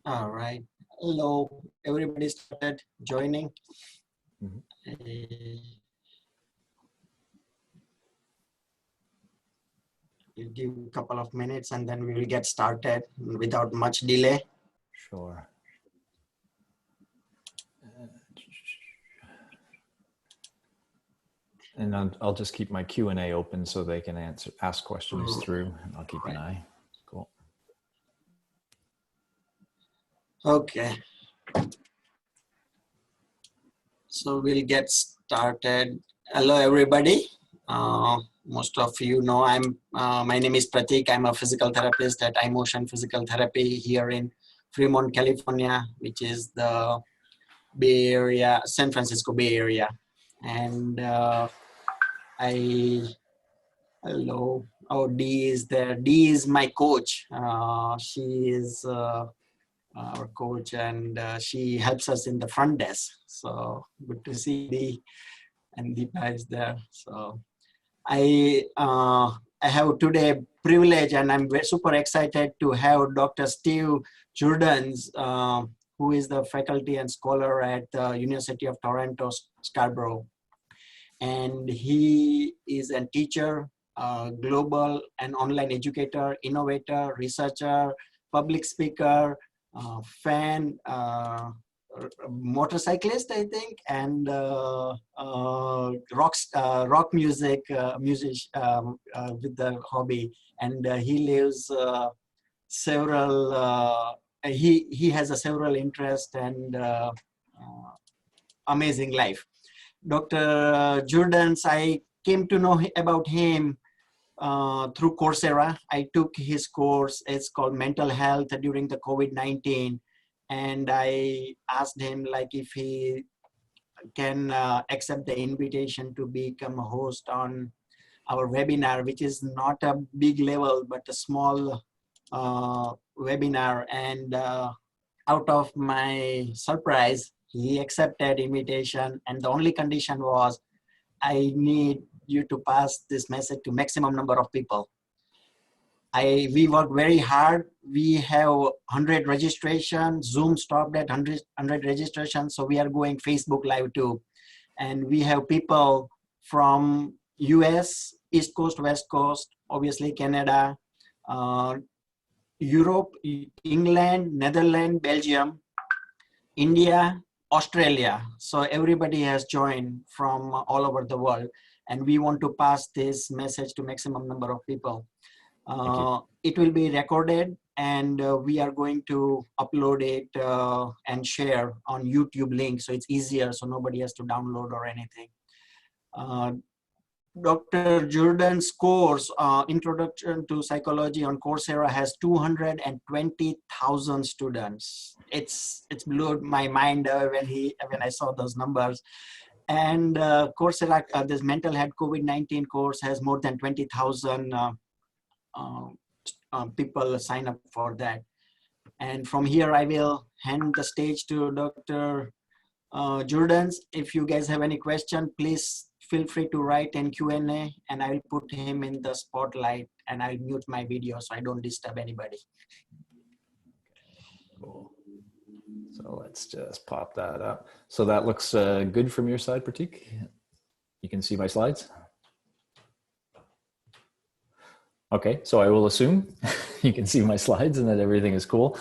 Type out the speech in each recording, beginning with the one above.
All right. Hello, everybody started joining. Mhm. We'll give a couple of minutes and then we will get started without much delay. Sure. And I'll just keep my Q&A open so they can ask questions through, and I'll keep an eye. Cool. Okay. So we'll get started. Hello, everybody. Most of you know my name is Pratik. I'm a physical therapist at iMotion Physical Therapy here in Fremont, California, which is the Bay Area, San Francisco Bay Area. And hello. Oh, Dee is there. Dee is my coach. She is our coach, and she helps us in the front desk. So good to see Dee, and Deepa is there. So I have today privilege, and I'm super excited to have Dr. Steve Joordens, who is the faculty and scholar at the University of Toronto, Scarborough. And he is a teacher, global and online educator, innovator, researcher, public speaker, fan, motorcyclist, I think, and rock music with the hobby. And he lives he has a several interests and amazing life. Dr. Joordens, I came to know about him through Coursera. I took his course. It's called Mental Health during the COVID-19. And I asked him like if he can accept the invitation to become a host on our webinar, which is not a big level, but a small webinar. And out of my surprise, he accepted invitation, and the only condition was I need you to pass this message to maximum number of people. We work very hard. We have 100 registrations. Zoom stopped at 100 registrations, so we are going Facebook Live too. And we have people from US, East Coast, West Coast, obviously Canada, Europe, England, Netherlands, Belgium, India, Australia. So everybody has joined from all over the world, and we want to pass this message to maximum number of people. It will be recorded, and we are going to upload it and share on YouTube link, so it's easier, so nobody has to download or anything. Dr. Joordens' course, Introduction to Psychology on Coursera, has 220,000 students. It's blew my mind when I saw those numbers. And Coursera, this mental health COVID-19 course has more than 20,000 people sign up for that. And from here, I will hand the stage to Dr. Joordens. If you guys have any question, please feel free to write in Q&A, and I will put him in the spotlight, and I'll mute my video so I don't disturb anybody. Cool. So let's just pop that up. So that looks good from your side, Pratik? You can see my slides? Okay, so I will assume you can see my slides and that everything is cool.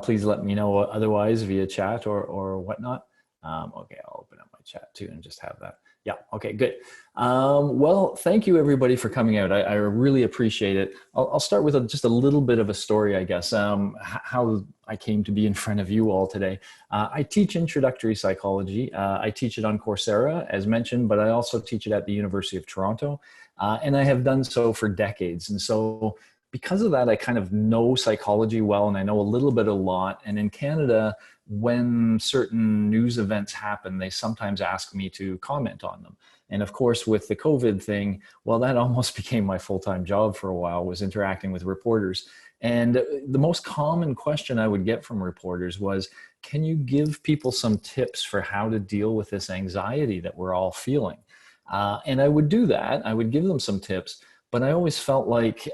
Please let me know otherwise via chat or whatnot. Okay, I'll open up my chat too and just have that. Yeah, okay, good. Well, thank you everybody for coming out. I really appreciate it. I'll start with just a little bit of a story, I guess, how I came to be in front of you all today. I teach introductory psychology. I teach it on Coursera, as mentioned, but I also teach it at the University of Toronto. And I have done so for decades. And so because of that, I kind of know psychology well, and I know a little bit, a lot. And in Canada, when certain news events happen, they sometimes ask me to comment on them. And of course, with the COVID thing, well, that almost became my full-time job for a while, was interacting with reporters. And the most common question I would get from reporters was, can you give people some tips for how to deal with this anxiety that we're all feeling? And I would do that. I would give them some tips, but I always felt like,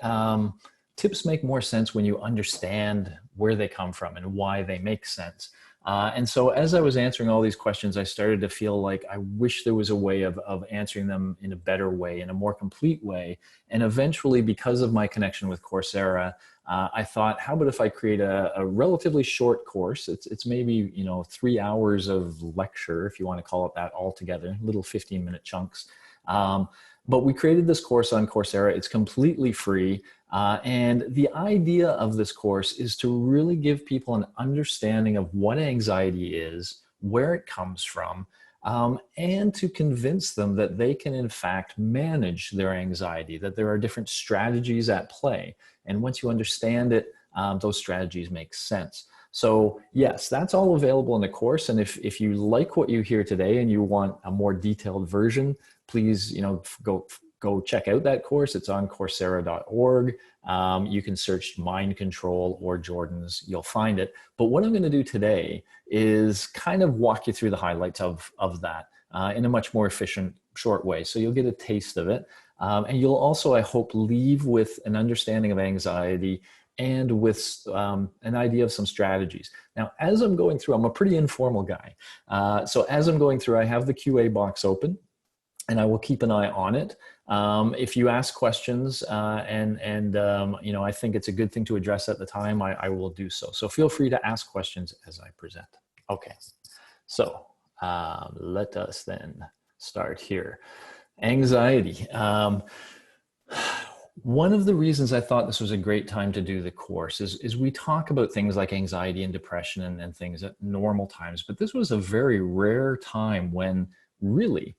tips make more sense when you understand where they come from and why they make sense. And so as I was answering all these questions, I started to feel like I wish there was a way of answering them in a better way, in a more complete way. And eventually, because of my connection with Coursera, I thought, how about if I create a relatively short course? It's maybe, 3 hours of lecture, if you want to call it that, altogether, little 15-minute chunks. But we created this course on Coursera. It's completely free. And the idea of this course is to really give people an understanding of what anxiety is, where it comes from, and to convince them that they can, in fact, manage their anxiety, that there are different strategies at play. And once you understand it, those strategies make sense. So yes, that's all available in the course. And if you like what you hear today and you want a more detailed version, please, go check out that course. It's on Coursera.org. You can search Mind Control or Joordens. You'll find it. But what I'm going to do today is kind of walk you through the highlights of that in a much more efficient, short way. So you'll get a taste of it. And you'll also, I hope, leave with an understanding of anxiety and with an idea of some strategies. Now, as I'm going through, I'm a pretty informal guy. So as I'm going through, I have the QA box open, and I will keep an eye on it. If you ask questions I think it's a good thing to address at the time, I will do so. So feel free to ask questions as I present. Okay, so let us then start here. Anxiety. One of the reasons I thought this was a great time to do the course is we talk about things like anxiety and depression and things at normal times, but this was a very rare time when really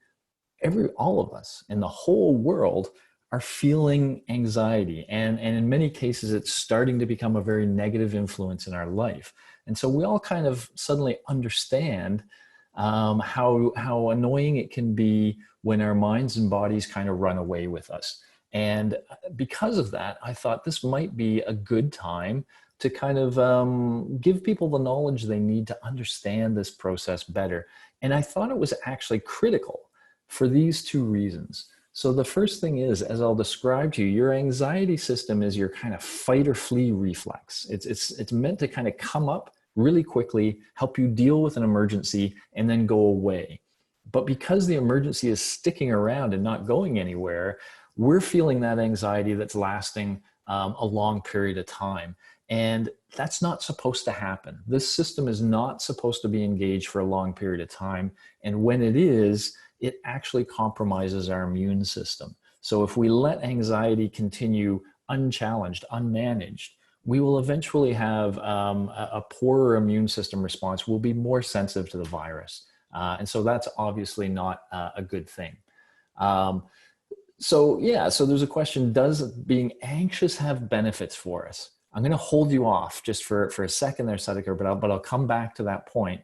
all of us in the whole world are feeling anxiety. And in many cases, it's starting to become a very negative influence in our life. And so we all kind of suddenly understand how annoying it can be when our minds and bodies kind of run away with us. And because of that, I thought this might be a good time to kind of give people the knowledge they need to understand this process better. And I thought it was actually critical for these two reasons. So the first thing is, as I'll describe to you, your anxiety system is your kind of fight or flee reflex. It's meant to kind of come up really quickly, help you deal with an emergency, and then go away. But because the emergency is sticking around and not going anywhere, we're feeling that anxiety that's lasting a long period of time. And that's not supposed to happen. This system is not supposed to be engaged for a long period of time. And when it is, it actually compromises our immune system. So if we let anxiety continue unchallenged, unmanaged, we will eventually have a poorer immune system response. We'll be more sensitive to the virus. And so that's obviously not a good thing. So there's a question, does being anxious have benefits for us? I'm going to hold you off just for a second there, Sadhguru, but I'll come back to that point.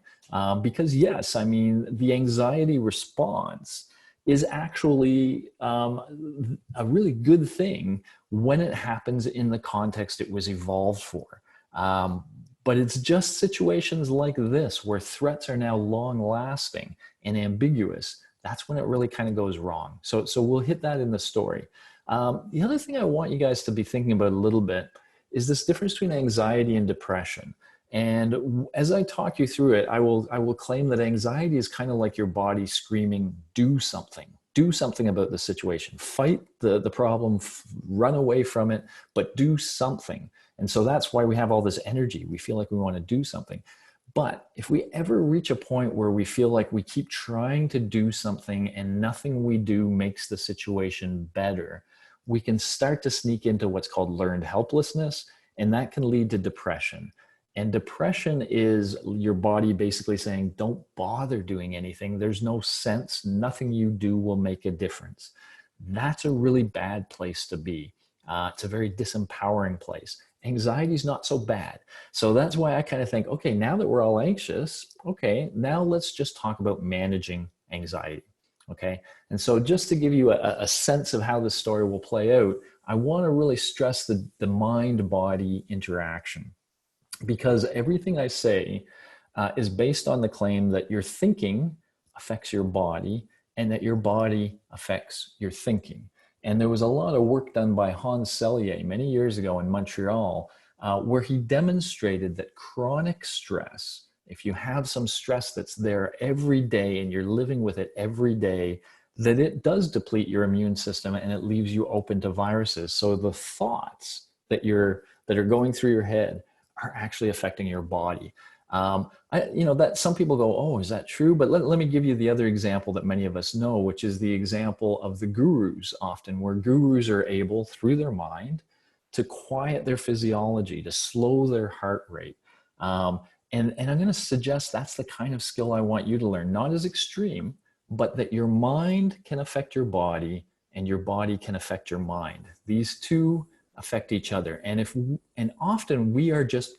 Because yes, I mean, the anxiety response is actually a really good thing when it happens in the context it was evolved for. But it's just situations like this where threats are now long lasting and ambiguous. That's when it really kind of goes wrong. So we'll hit that in the story. The other thing I want you guys to be thinking about a little bit is this difference between anxiety and depression. And as I talk you through it, I will claim that anxiety is kind of like your body screaming, do something about the situation, fight the problem, run away from it, but do something. And so that's why we have all this energy. We feel like we want to do something. But if we ever reach a point where we feel like we keep trying to do something and nothing we do makes the situation better, we can start to sneak into what's called learned helplessness, and that can lead to depression. And depression is your body basically saying, don't bother doing anything. There's no sense. Nothing you do will make a difference. That's a really bad place to be. It's a very disempowering place. Anxiety is not so bad. So that's why I kind of think, okay, now that we're all anxious, okay, now let's just talk about managing anxiety. Okay. And so just to give you a sense of how this story will play out, I want to really stress the mind-body interaction, because everything I say is based on the claim that your thinking affects your body and that your body affects your thinking. And there was a lot of work done by Hans Selye many years ago in Montreal, where he demonstrated that chronic stress, if you have some stress that's there every day and you're living with it every day, that it does deplete your immune system and it leaves you open to viruses. So the thoughts that are going through your head are actually affecting your body. That some people go, oh, is that true? But let me give you the other example that many of us know, which is the example of the gurus often, where gurus are able through their mind to quiet their physiology, to slow their heart rate. And I'm going to suggest that's the kind of skill I want you to learn, not as extreme, but that your mind can affect your body and your body can affect your mind. These two affect each other. And often we are just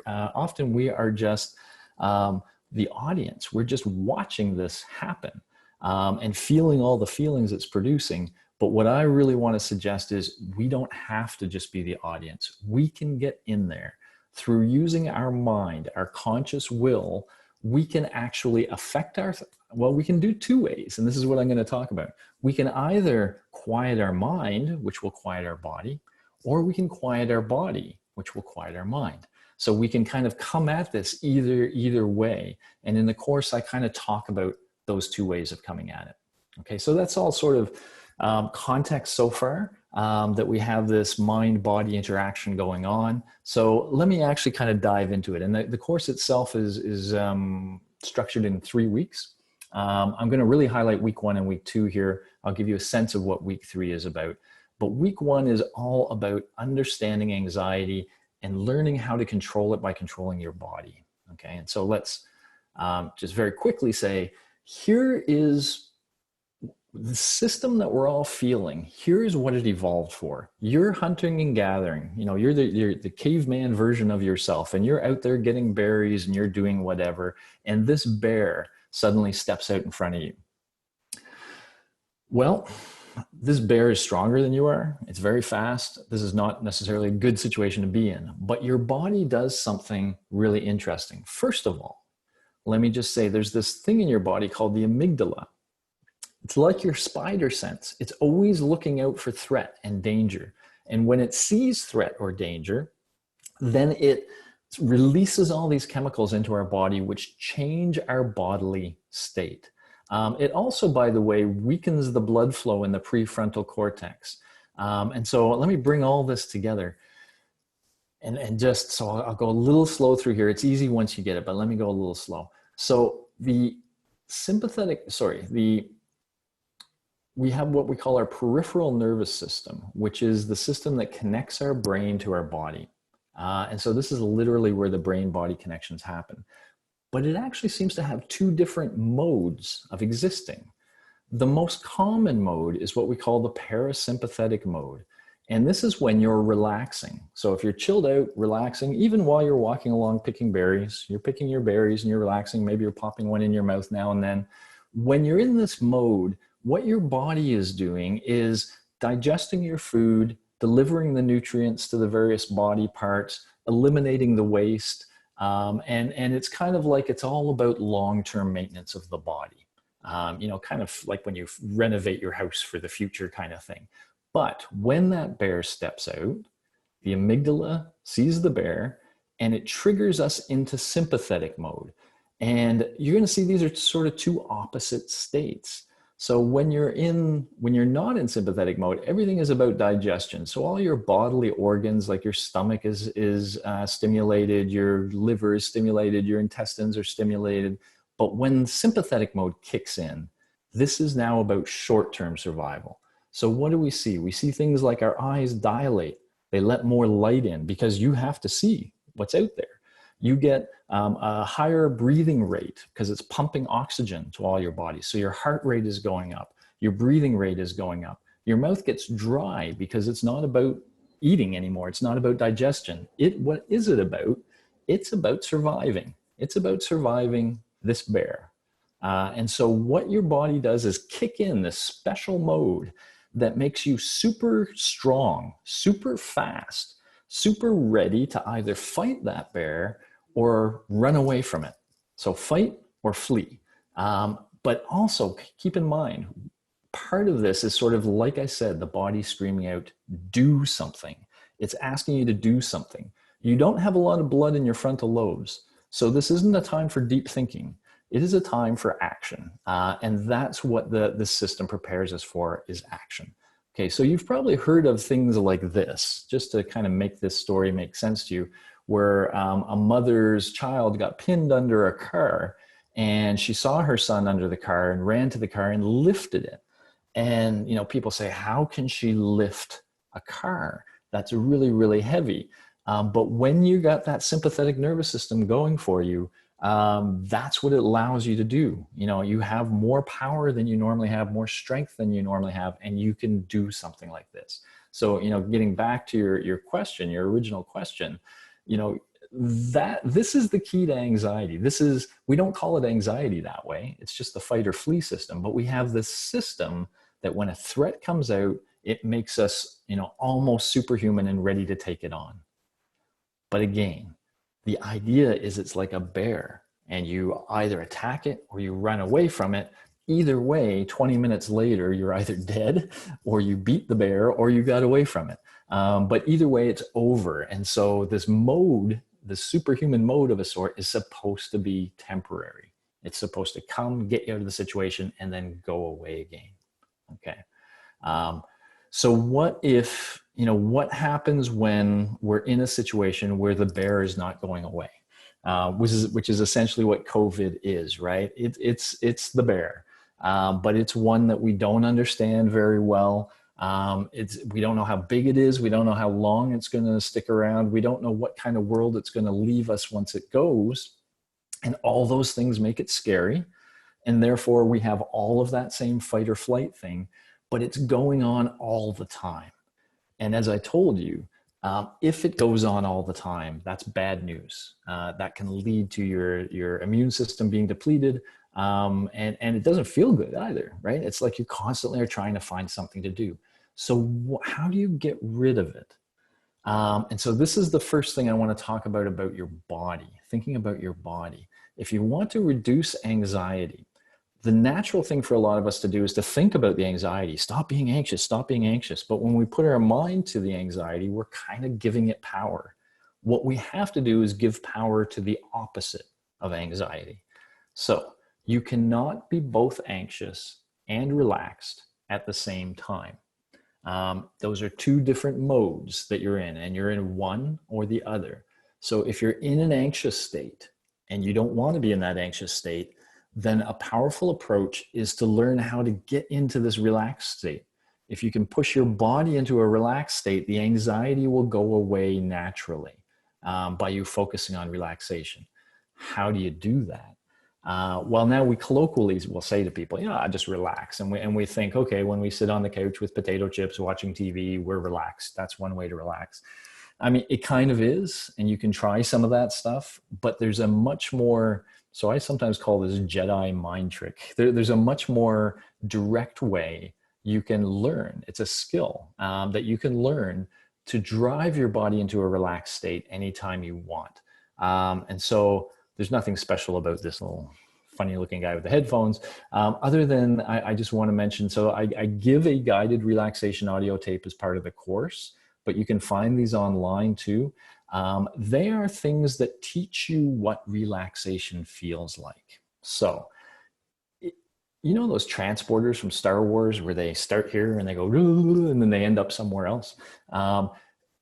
often we are just the audience. We're just watching this happen and feeling all the feelings it's producing. But what I really want to suggest is we don't have to just be the audience. We can get in there through using our mind, our conscious will. We can actually affect we can do two ways. And this is what I'm going to talk about. We can either quiet our mind, which will quiet our body, or we can quiet our body, which will quiet our mind. So we can kind of come at this either way. And in the course, I kind of talk about those two ways of coming at it. Okay, so that's all sort of context so far, that we have this mind-body interaction going on. So let me actually kind of dive into it. And the course itself is structured in 3 weeks. I'm going to really highlight week 1 and week 2 here. I'll give you a sense of what week 3 is about. But week 1 is all about understanding anxiety and learning how to control it by controlling your body. Okay, and so let's just very quickly say, here is the system that we're all feeling. Here's what it evolved for. You're hunting and gathering. You're the caveman version of yourself, and you're out there getting berries and you're doing whatever. And this bear suddenly steps out in front of you. Well, this bear is stronger than you are. It's very fast. This is not necessarily a good situation to be in, but your body does something really interesting. First of all, let me just say there's this thing in your body called the amygdala. It's like your spider sense. It's always looking out for threat and danger. And when it sees threat or danger, then it releases all these chemicals into our body, which change our bodily state. It also, by the way, weakens the blood flow in the prefrontal cortex. And so let me bring all this together. And just, so I'll go a little slow through here. It's easy once you get it, but let me go a little slow. So we have what we call our peripheral nervous system, which is the system that connects our brain to our body. And so this is literally where the brain-body connections happen. But it actually seems to have two different modes of existing. The most common mode is what we call the parasympathetic mode. And this is when you're relaxing. So if you're chilled out, relaxing, even while you're walking along picking berries, you're picking your berries and you're relaxing, maybe you're popping one in your mouth now and then. When you're in this mode, what your body is doing is digesting your food, delivering the nutrients to the various body parts, eliminating the waste, and it's kind of like it's all about long-term maintenance of the body. Kind of like when you renovate your house for the future kind of thing. But when that bear steps out, the amygdala sees the bear and it triggers us into sympathetic mode. And you're going to see these are sort of two opposite states. So when you're not in sympathetic mode, everything is about digestion. So all your bodily organs, like your stomach is stimulated, your liver is stimulated, your intestines are stimulated. But when sympathetic mode kicks in, this is now about short-term survival. So what do we see? We see things like our eyes dilate. They let more light in because you have to see what's out there. You get a higher breathing rate because it's pumping oxygen to all your body. So your heart rate is going up. Your breathing rate is going up. Your mouth gets dry because it's not about eating anymore. It's not about digestion. What is it about? It's about surviving. It's about surviving this bear. And so what your body does is kick in this special mode that makes you super strong, super fast, super ready to either fight that bear or run away from it. So fight or flee. But also keep in mind, part of this is sort of, like I said, the body screaming out, do something. It's asking you to do something. You don't have a lot of blood in your frontal lobes. So this isn't a time for deep thinking. It is a time for action. And that's what this system prepares us for, is action. Okay, so you've probably heard of things like this, just to kind of make this story make sense to you, where a mother's child got pinned under a car, and she saw her son under the car and ran to the car and lifted it. And, you know, people say, how can she lift a car? That's really, really heavy. But when you got that sympathetic nervous system going for you, that's what it allows you to do. You know, you have more power than you normally have, more strength than you normally have, and you can do something like this. So, you know, getting back to your question, your original question, you know, this is the key to anxiety. We don't call it anxiety that way. It's just the fight or flee system, but we have this system that when a threat comes out, it makes us, you know, almost superhuman and ready to take it on. But again, the idea is it's like a bear, and you either attack it or you run away from it. Either way, 20 minutes later, you're either dead or you beat the bear or you got away from it. But either way, it's over. And so this mode, the superhuman mode of a sort, is supposed to be temporary. It's supposed to come, get you out of the situation, and then go away again. Okay. So what if, you know, what happens when we're in a situation where the bear is not going away? Which is essentially what COVID is, right? It's the bear, but it's one that we don't understand very well. We don't know how big it is. We don't know how long it's going to stick around. We don't know what kind of world it's going to leave us once it goes. And all those things make it scary. And therefore we have all of that same fight or flight thing, but it's going on all the time. And as I told you, if it goes on all the time, that's bad news. That can lead to your immune system being depleted, and it doesn't feel good either, right? It's like you constantly are trying to find something to do. So how do you get rid of it? And so this is the first thing I want to talk about your body, thinking about your body. If you want to reduce anxiety, the natural thing for a lot of us to do is to think about the anxiety. Stop being anxious, stop being anxious. But when we put our mind to the anxiety, we're kind of giving it power. What we have to do is give power to the opposite of anxiety. So you cannot be both anxious and relaxed at the same time. Those are two different modes that you're in, and you're in one or the other. So if you're in an anxious state and you don't want to be in that anxious state, then a powerful approach is to learn how to get into this relaxed state. If you can push your body into a relaxed state, the anxiety will go away naturally by you focusing on relaxation. How do you do that? Well, now we colloquially will say to people, yeah, just relax. And we think, okay, when we sit on the couch with potato chips watching TV, we're relaxed. That's one way to relax. I mean, it kind of is, and you can try some of that stuff, but there's a much more, so I sometimes call this Jedi mind trick. There's a much more direct way you can learn. It's a skill that you can learn to drive your body into a relaxed state anytime you want. And so there's nothing special about this little funny looking guy with the headphones, other than I just want to mention, so I give a guided relaxation audio tape as part of the course, but you can find these online too. They are things that teach you what relaxation feels like. So, you know those transporters from Star Wars where they start here and they go, and then they end up somewhere else?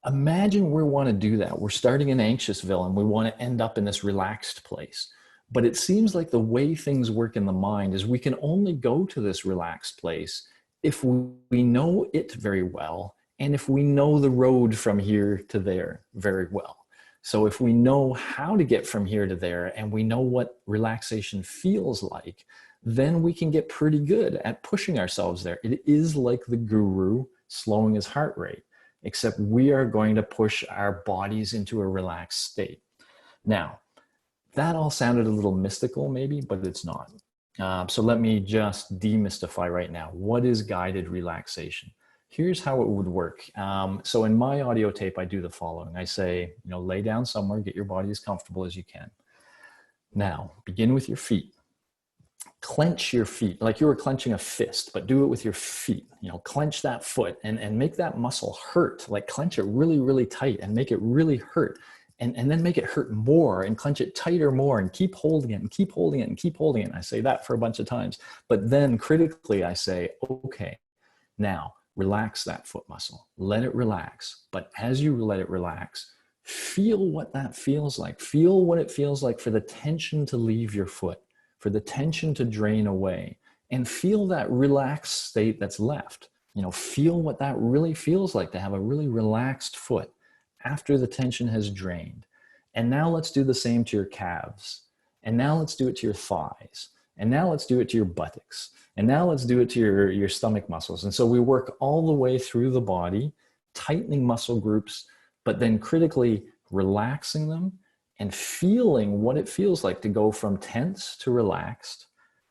Imagine we want to do that. We're starting in Anxiousville and we want to end up in this relaxed place. But it seems like the way things work in the mind is we can only go to this relaxed place if we know it very well, and if we know the road from here to there very well. So if we know how to get from here to there and we know what relaxation feels like, then we can get pretty good at pushing ourselves there. It is like the guru slowing his heart rate, except we are going to push our bodies into a relaxed state. Now, that all sounded a little mystical maybe, but it's not. So let me just demystify right now. What is guided relaxation? Here's how it would work. So in my audio tape, I do the following. I say, lay down somewhere, get your body as comfortable as you can. Now, begin with your feet. clench your feet like you were clenching a fist, but do it with your feet. You know, clench that foot and make that muscle hurt. Like clench it really, really tight and make it really hurt. And then make it hurt more and clench it tighter more and keep holding it and keep holding it and keep holding it. And I say that for a bunch of times. But then critically, I say, okay, now relax that foot muscle. Let it relax. But as you let it relax, feel what that feels like. Feel what it feels like for the tension to leave your foot, for the tension to drain away, and feel that relaxed state that's left. You know, feel what that really feels like to have a really relaxed foot after the tension has drained. And now let's do the same to your calves. And now let's do it to your thighs. And now let's do it to your buttocks. And now let's do it to your stomach muscles. And so we work all the way through the body, tightening muscle groups, but then critically relaxing them and feeling what it feels like to go from tense to relaxed,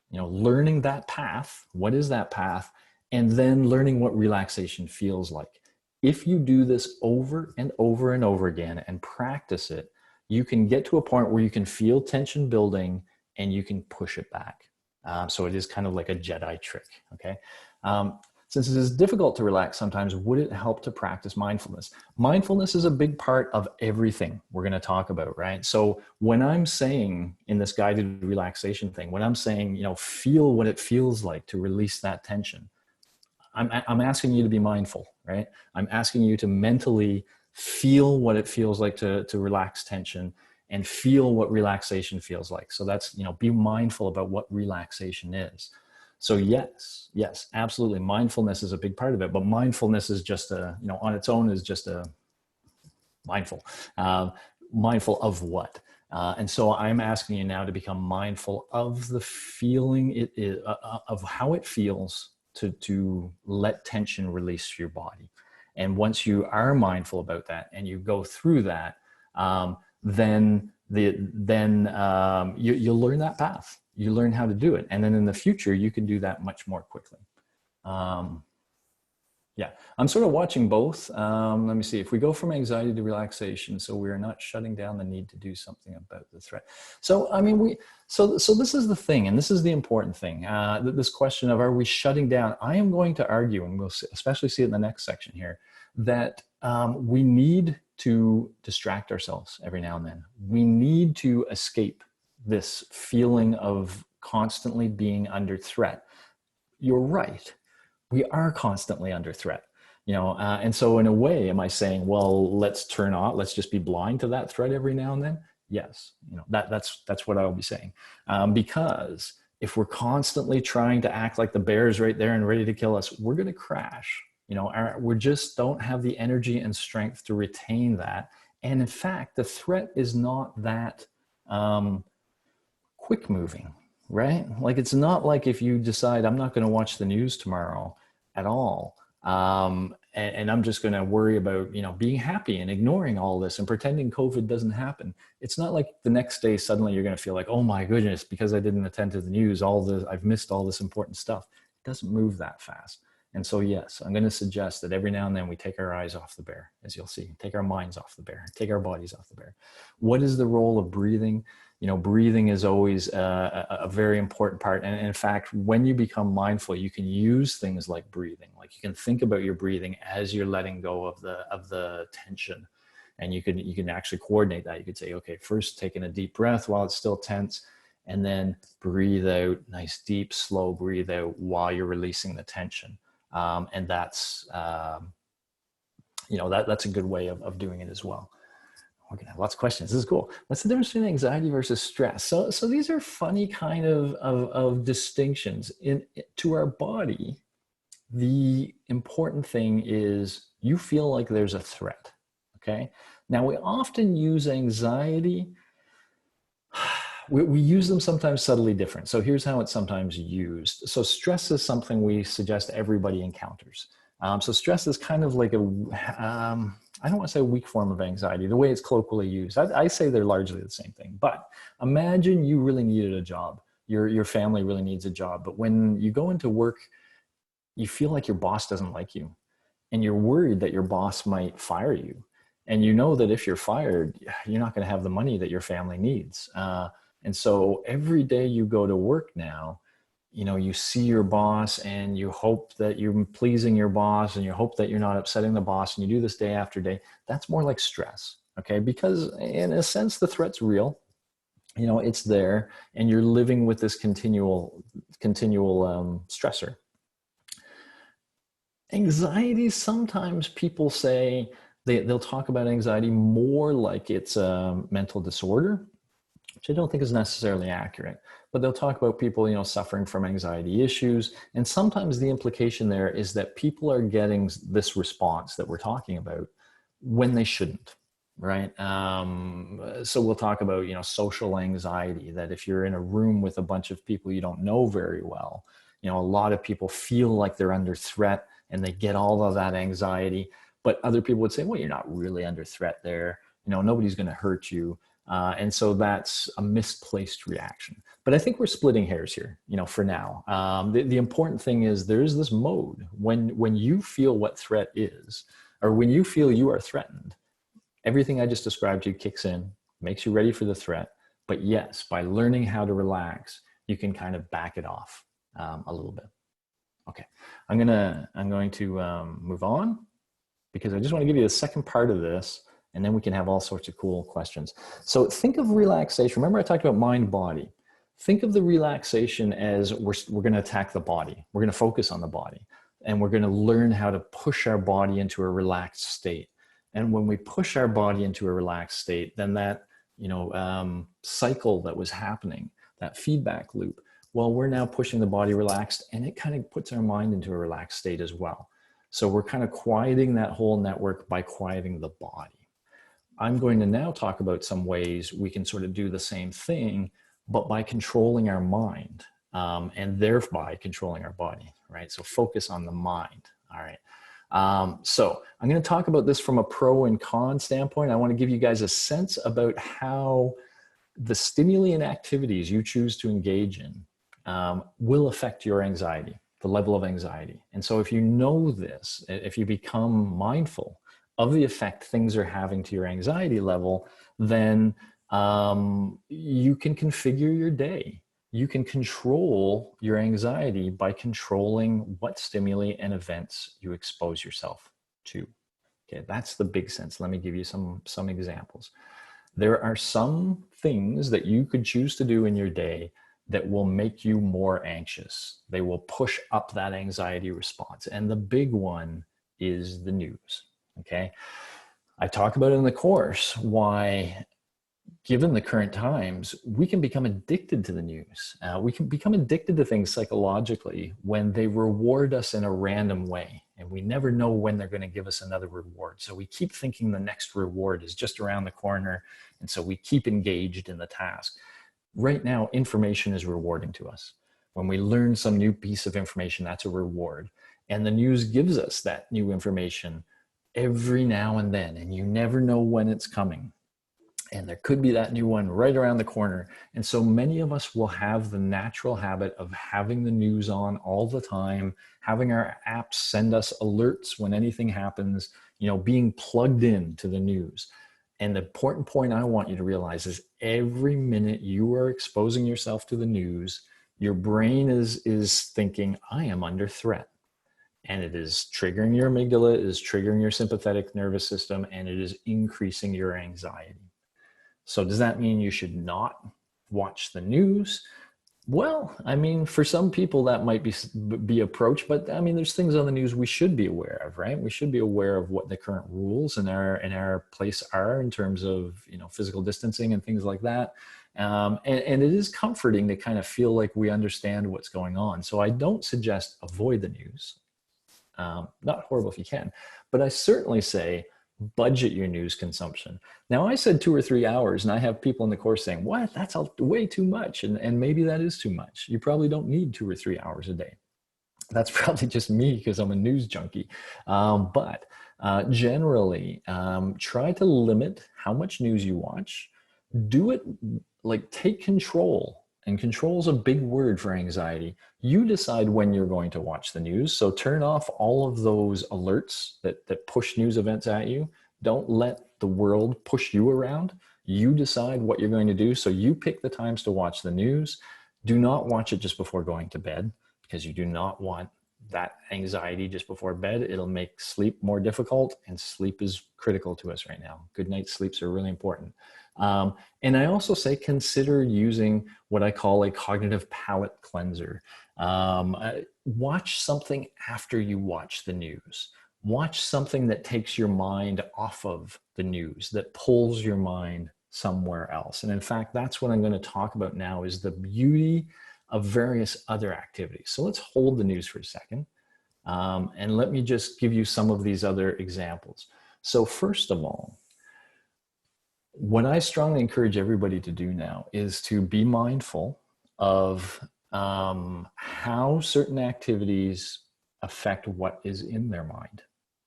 you know, learning that path. What is that path? And then learning what relaxation feels like. If you do this over and over and over again and practice it, you can get to a point where you can feel tension building and you can push it back. So it is kind of like a Jedi trick, okay? Since it is difficult to relax sometimes, would it help to practice mindfulness? Mindfulness is a big part of everything we're going to talk about, right? So when I'm saying in this guided relaxation thing, when I'm saying, you know, feel what it feels like to release that tension, I'm asking you to be mindful, right? I'm asking you to mentally feel what it feels like to relax tension and feel what relaxation feels like. So that's, you know, be mindful about what relaxation is. So yes, absolutely. Mindfulness is a big part of it, but mindfulness is just a, you know, on its own is just a mindful. Mindful of what? And so I'm asking you now to become mindful of the feeling it is, of how it feels to let tension release your body. And once you are mindful about that and you go through that, then you'll learn that path. You learn how to do it. And then in the future, you can do that much more quickly. Yeah, I'm sort of watching both. Let me see. If we go from anxiety to relaxation, so we are not shutting down the need to do something about the threat. So, I mean, so this is the thing, and this is the important thing. This question of, are we shutting down? I am going to argue, and we'll especially see it in the next section here, that we need to distract ourselves every now and then. We need to escape this feeling of constantly being under threat. You're right. We are constantly under threat, you know, and so in a way, am I saying, well, let's just be blind to that threat every now and then? Yes, you know, that's what I'll be saying, because if we're constantly trying to act like the bear's right there and ready to kill us, we're going to crash. You know, we just don't have the energy and strength to retain that. And in fact, the threat is not that quick moving. Right? Like, it's not like if you decide I'm not going to watch the news tomorrow at all. And I'm just going to worry about, you know, being happy and ignoring all this and pretending COVID doesn't happen. It's not like the next day, suddenly you're going to feel like, oh my goodness, because I didn't attend to the news, I've missed all this important stuff. It doesn't move that fast. And so, yes, I'm going to suggest that every now and then we take our eyes off the bear, as you'll see, take our minds off the bear, take our bodies off the bear. What is the role of breathing? You know, breathing is always a very important part. And in fact, when you become mindful, you can use things like breathing. Like, you can think about your breathing as you're letting go of the tension. And you can actually coordinate that. You could say, okay, first taking a deep breath while it's still tense, and then breathe out, nice, deep, slow breathe out while you're releasing the tension. And that's, you know, that's a good way of doing it as well. We're gonna have lots of questions. This is cool. What's the difference between anxiety versus stress? So these are funny kind of distinctions. To our body, the important thing is you feel like there's a threat, okay? Now, we often use anxiety. We use them sometimes subtly different. So here's how it's sometimes used. So stress is something we suggest everybody encounters. So stress is kind of like I don't want to say a weak form of anxiety, the way it's colloquially used. I say they're largely the same thing. But imagine you really needed a job. Your family really needs a job. But when you go into work, you feel like your boss doesn't like you. And you're worried that your boss might fire you. And you know that if you're fired, you're not going to have the money that your family needs. And so every day you go to work now, you see your boss and you hope that you're pleasing your boss and you hope that you're not upsetting the boss, and you do this day after day. That's more like stress, okay? Because in a sense, the threat's real, it's there, and you're living with this continual stressor. Anxiety, sometimes people say, they'll talk about anxiety more like it's a mental disorder, which I don't think is necessarily accurate. But they'll talk about people, suffering from anxiety issues. And sometimes the implication there is that people are getting this response that we're talking about when they shouldn't, right? So we'll talk about, social anxiety, that if you're in a room with a bunch of people you don't know very well, a lot of people feel like they're under threat and they get all of that anxiety. But other people would say, well, you're not really under threat there. Nobody's going to hurt you. And so that's a misplaced reaction. But I think we're splitting hairs here, for now. The important thing is there's this mode when you feel what threat is, or when you feel you are threatened, everything I just described to you kicks in, makes you ready for the threat. But yes, by learning how to relax, you can kind of back it off a little bit. Okay, I'm going to move on, because I just want to give you the second part of this, and then we can have all sorts of cool questions. So think of relaxation. Remember I talked about mind body. Think of the relaxation as we're going to attack the body. We're going to focus on the body, and we're going to learn how to push our body into a relaxed state. And when we push our body into a relaxed state, then that, cycle that was happening, that feedback loop, well, we're now pushing the body relaxed, and it kind of puts our mind into a relaxed state as well. So we're kind of quieting that whole network by quieting the body. I'm going to now talk about some ways we can sort of do the same thing, but by controlling our mind, and thereby controlling our body, right? So focus on the mind, all right? So I'm going to talk about this from a pro and con standpoint. I want to give you guys a sense about how the stimuli and activities you choose to engage in will affect your anxiety, the level of anxiety. And so if you know this, if you become mindful of the effect things are having to your anxiety level, then you can configure your day. You can control your anxiety by controlling what stimuli and events you expose yourself to. Okay, that's the big sense. Let me give you some examples. There are some things that you could choose to do in your day that will make you more anxious. They will push up that anxiety response. And the big one is the news, okay? I talk about in the course why, given the current times, we can become addicted to the news. We can become addicted to things psychologically when they reward us in a random way. And we never know when they're going to give us another reward. So we keep thinking the next reward is just around the corner. And so we keep engaged in the task. Right now, information is rewarding to us. When we learn some new piece of information, that's a reward. And the news gives us that new information every now and then, and you never know when it's coming. And there could be that new one right around the corner. And so many of us will have the natural habit of having the news on all the time, having our apps send us alerts when anything happens, being plugged in to the news. And the important point I want you to realize is every minute you are exposing yourself to the news, your brain is thinking, I am under threat. And it is triggering your amygdala, it is triggering your sympathetic nervous system, and it is increasing your anxiety. So does that mean you should not watch the news? Well, I mean, for some people that might be approach, but I mean, there's things on the news we should be aware of, right? We should be aware of what the current rules in our place are in terms of, physical distancing and things like that. And it is comforting to kind of feel like we understand what's going on. So I don't suggest avoid the news. Not horrible if you can, but I certainly say budget your news consumption. Now, I said 2 or 3 hours, and I have people in the course saying, what? That's way too much. And maybe that is too much. You probably don't need 2 or 3 hours a day. That's probably just me because I'm a news junkie. But generally, try to limit how much news you watch. Do it, take control. And control is a big word for anxiety. You decide when you're going to watch the news. So turn off all of those alerts that push news events at you. Don't let the world push you around. You decide what you're going to do. So you pick the times to watch the news. Do not watch it just before going to bed, because you do not want that anxiety just before bed. It'll make sleep more difficult, and sleep is critical to us right now. Good night's sleeps are really important. And I also say consider using what I call a cognitive palate cleanser. Watch something after you watch the news. Watch something that takes your mind off of the news, that pulls your mind somewhere else. And in fact, that's what I'm going to talk about now, is the beauty of various other activities. So let's hold the news for a second. And let me just give you some of these other examples. So first of all, what I strongly encourage everybody to do now is to be mindful of how certain activities affect what is in their mind,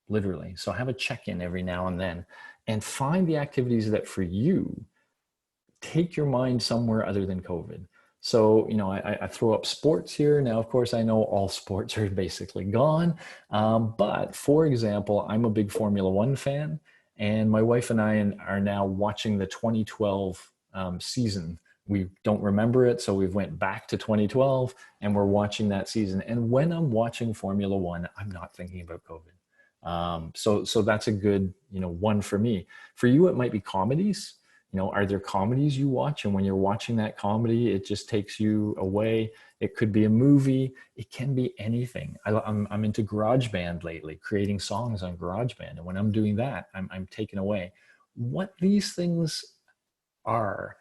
literally. So have a check-in every now and then, and find the activities that for you take your mind somewhere other than COVID. So, you know, I throw up sports here. Now, of course, I know all sports are basically gone. But for example, I'm a big Formula One fan, and my wife and I are now watching the 2012 season. We don't remember it, so we've went back to 2012 and we're watching that season. And when I'm watching Formula One, I'm not thinking about COVID. So that's a good, you know, one for me. For you, it might be comedies. You know, are there comedies you watch? And when you're watching that comedy, it just takes you away. It could be a movie. It can be anything. I'm into GarageBand lately, creating songs on GarageBand. And when I'm doing that, I'm taken away. What these things are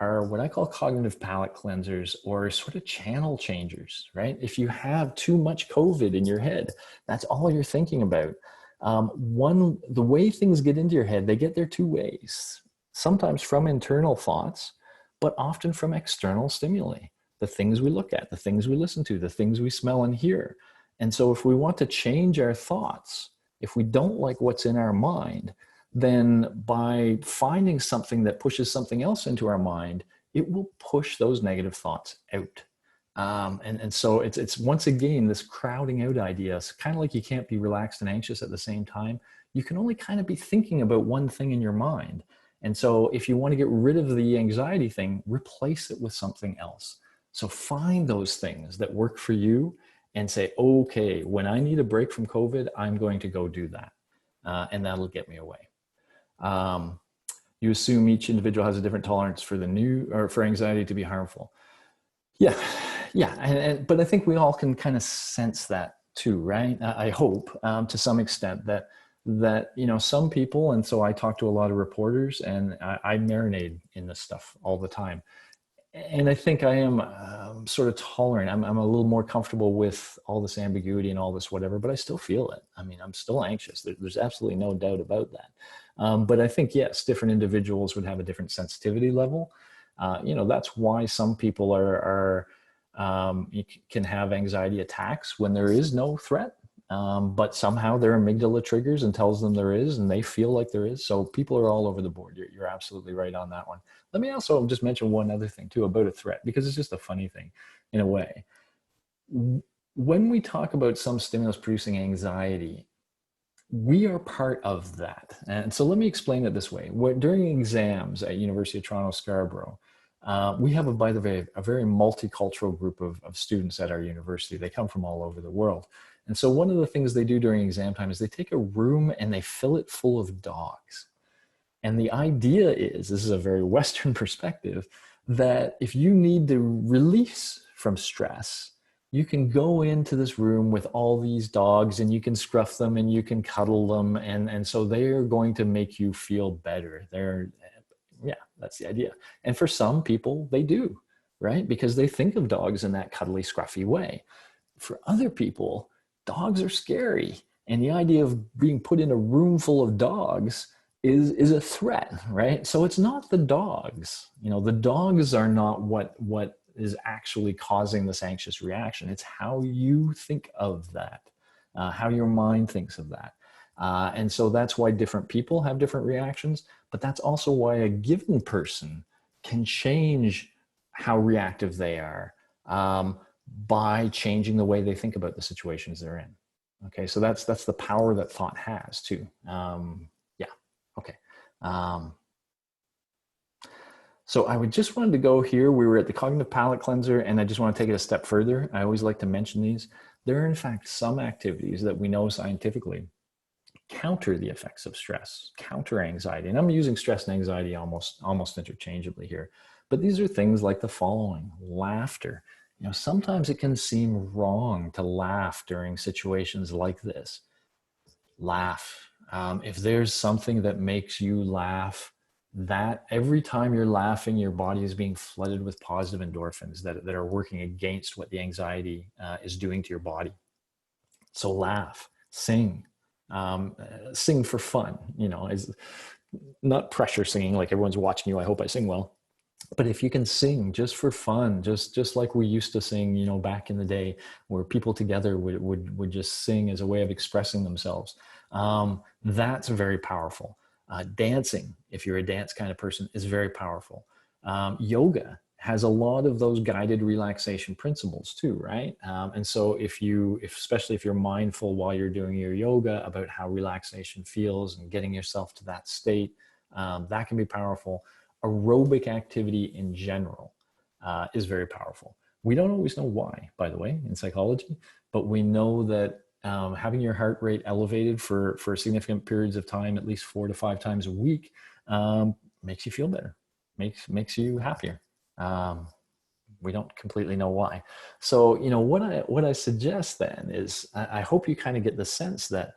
what I call cognitive palate cleansers, or sort of channel changers, right? If you have too much COVID in your head, that's all you're thinking about. The way things get into your head, they get there two ways. Sometimes from internal thoughts, but often from external stimuli, the things we look at, the things we listen to, the things we smell and hear. And so if we want to change our thoughts, if we don't like what's in our mind, then by finding something that pushes something else into our mind, it will push those negative thoughts out. And so it's once again, this crowding out idea. It's kind of like you can't be relaxed and anxious at the same time. You can only kind of be thinking about one thing in your mind. And so if you want to get rid of the anxiety thing, replace it with something else. So find those things that work for you and say, okay, when I need a break from COVID, I'm going to go do that. And that'll get me away. You assume each individual has a different tolerance for for anxiety to be harmful. Yeah. But I think we all can kind of sense that too, right? I hope to some extent that you know, some people, and so I talk to a lot of reporters, and I marinate in this stuff all the time. And I think I am sort of tolerant. I'm a little more comfortable with all this ambiguity and all this whatever, but I still feel it. I mean, I'm still anxious. There's absolutely no doubt about that. But I think, yes, different individuals would have a different sensitivity level. You know, that's why some people can have anxiety attacks when there is no threat. But somehow their amygdala triggers and tells them there is, and they feel like there is. So people are all over the board. You're absolutely right on that one. Let me also just mention one other thing too about a threat, because it's just a funny thing in a way. When we talk about some stimulus producing anxiety, we are part of that. And so let me explain it this way. During exams at University of Toronto, Scarborough, we have, by the way, a very multicultural group of students at our university. They come from all over the world. And so one of the things they do during exam time is they take a room and they fill it full of dogs. And the idea is, this is a very Western perspective, that if you need to release from stress, you can go into this room with all these dogs and you can scruff them and you can cuddle them. And so they're going to make you feel better. Yeah, that's the idea. And for some people, they do, right? Because they think of dogs in that cuddly, scruffy way. For other people, dogs are scary. And the idea of being put in a room full of dogs is a threat, right? So it's not the dogs. You know, the dogs are not what is actually causing this anxious reaction. It's how you think of that, how your mind thinks of that. And so that's why different people have different reactions, but that's also why a given person can change how reactive they are by changing the way they think about the situations they're in. Okay, so that's the power that thought has too. Yeah, okay. So I would just wanted to go here. We were at the cognitive palate cleanser, and I just want to take it a step further. I always like to mention these. There are in fact some activities that we know scientifically counter the effects of stress, counter anxiety. And I'm using stress and anxiety almost interchangeably here. But these are things like the following: laughter. Sometimes it can seem wrong to laugh during situations like this. Laugh. If there's something that makes you laugh, that every time you're laughing, your body is being flooded with positive endorphins that are working against what the anxiety is doing to your body. So laugh, sing, sing for fun, is not pressure singing like everyone's watching you. I hope I sing well. But if you can sing just for fun, just like we used to sing, back in the day, where people together would just sing as a way of expressing themselves, that's very powerful. Dancing, if you're a dance kind of person, is very powerful. Yoga has a lot of those guided relaxation principles too, right? And so especially if you're mindful while you're doing your yoga about how relaxation feels and getting yourself to that state, that can be powerful. Aerobic activity in general is very powerful. We don't always know why, by the way, in psychology, but we know that having your heart rate elevated for significant periods of time, at least 4 to 5 times a week, makes you feel better, makes you happier. We don't completely know why. So, what I suggest then is I hope you kind of get the sense that,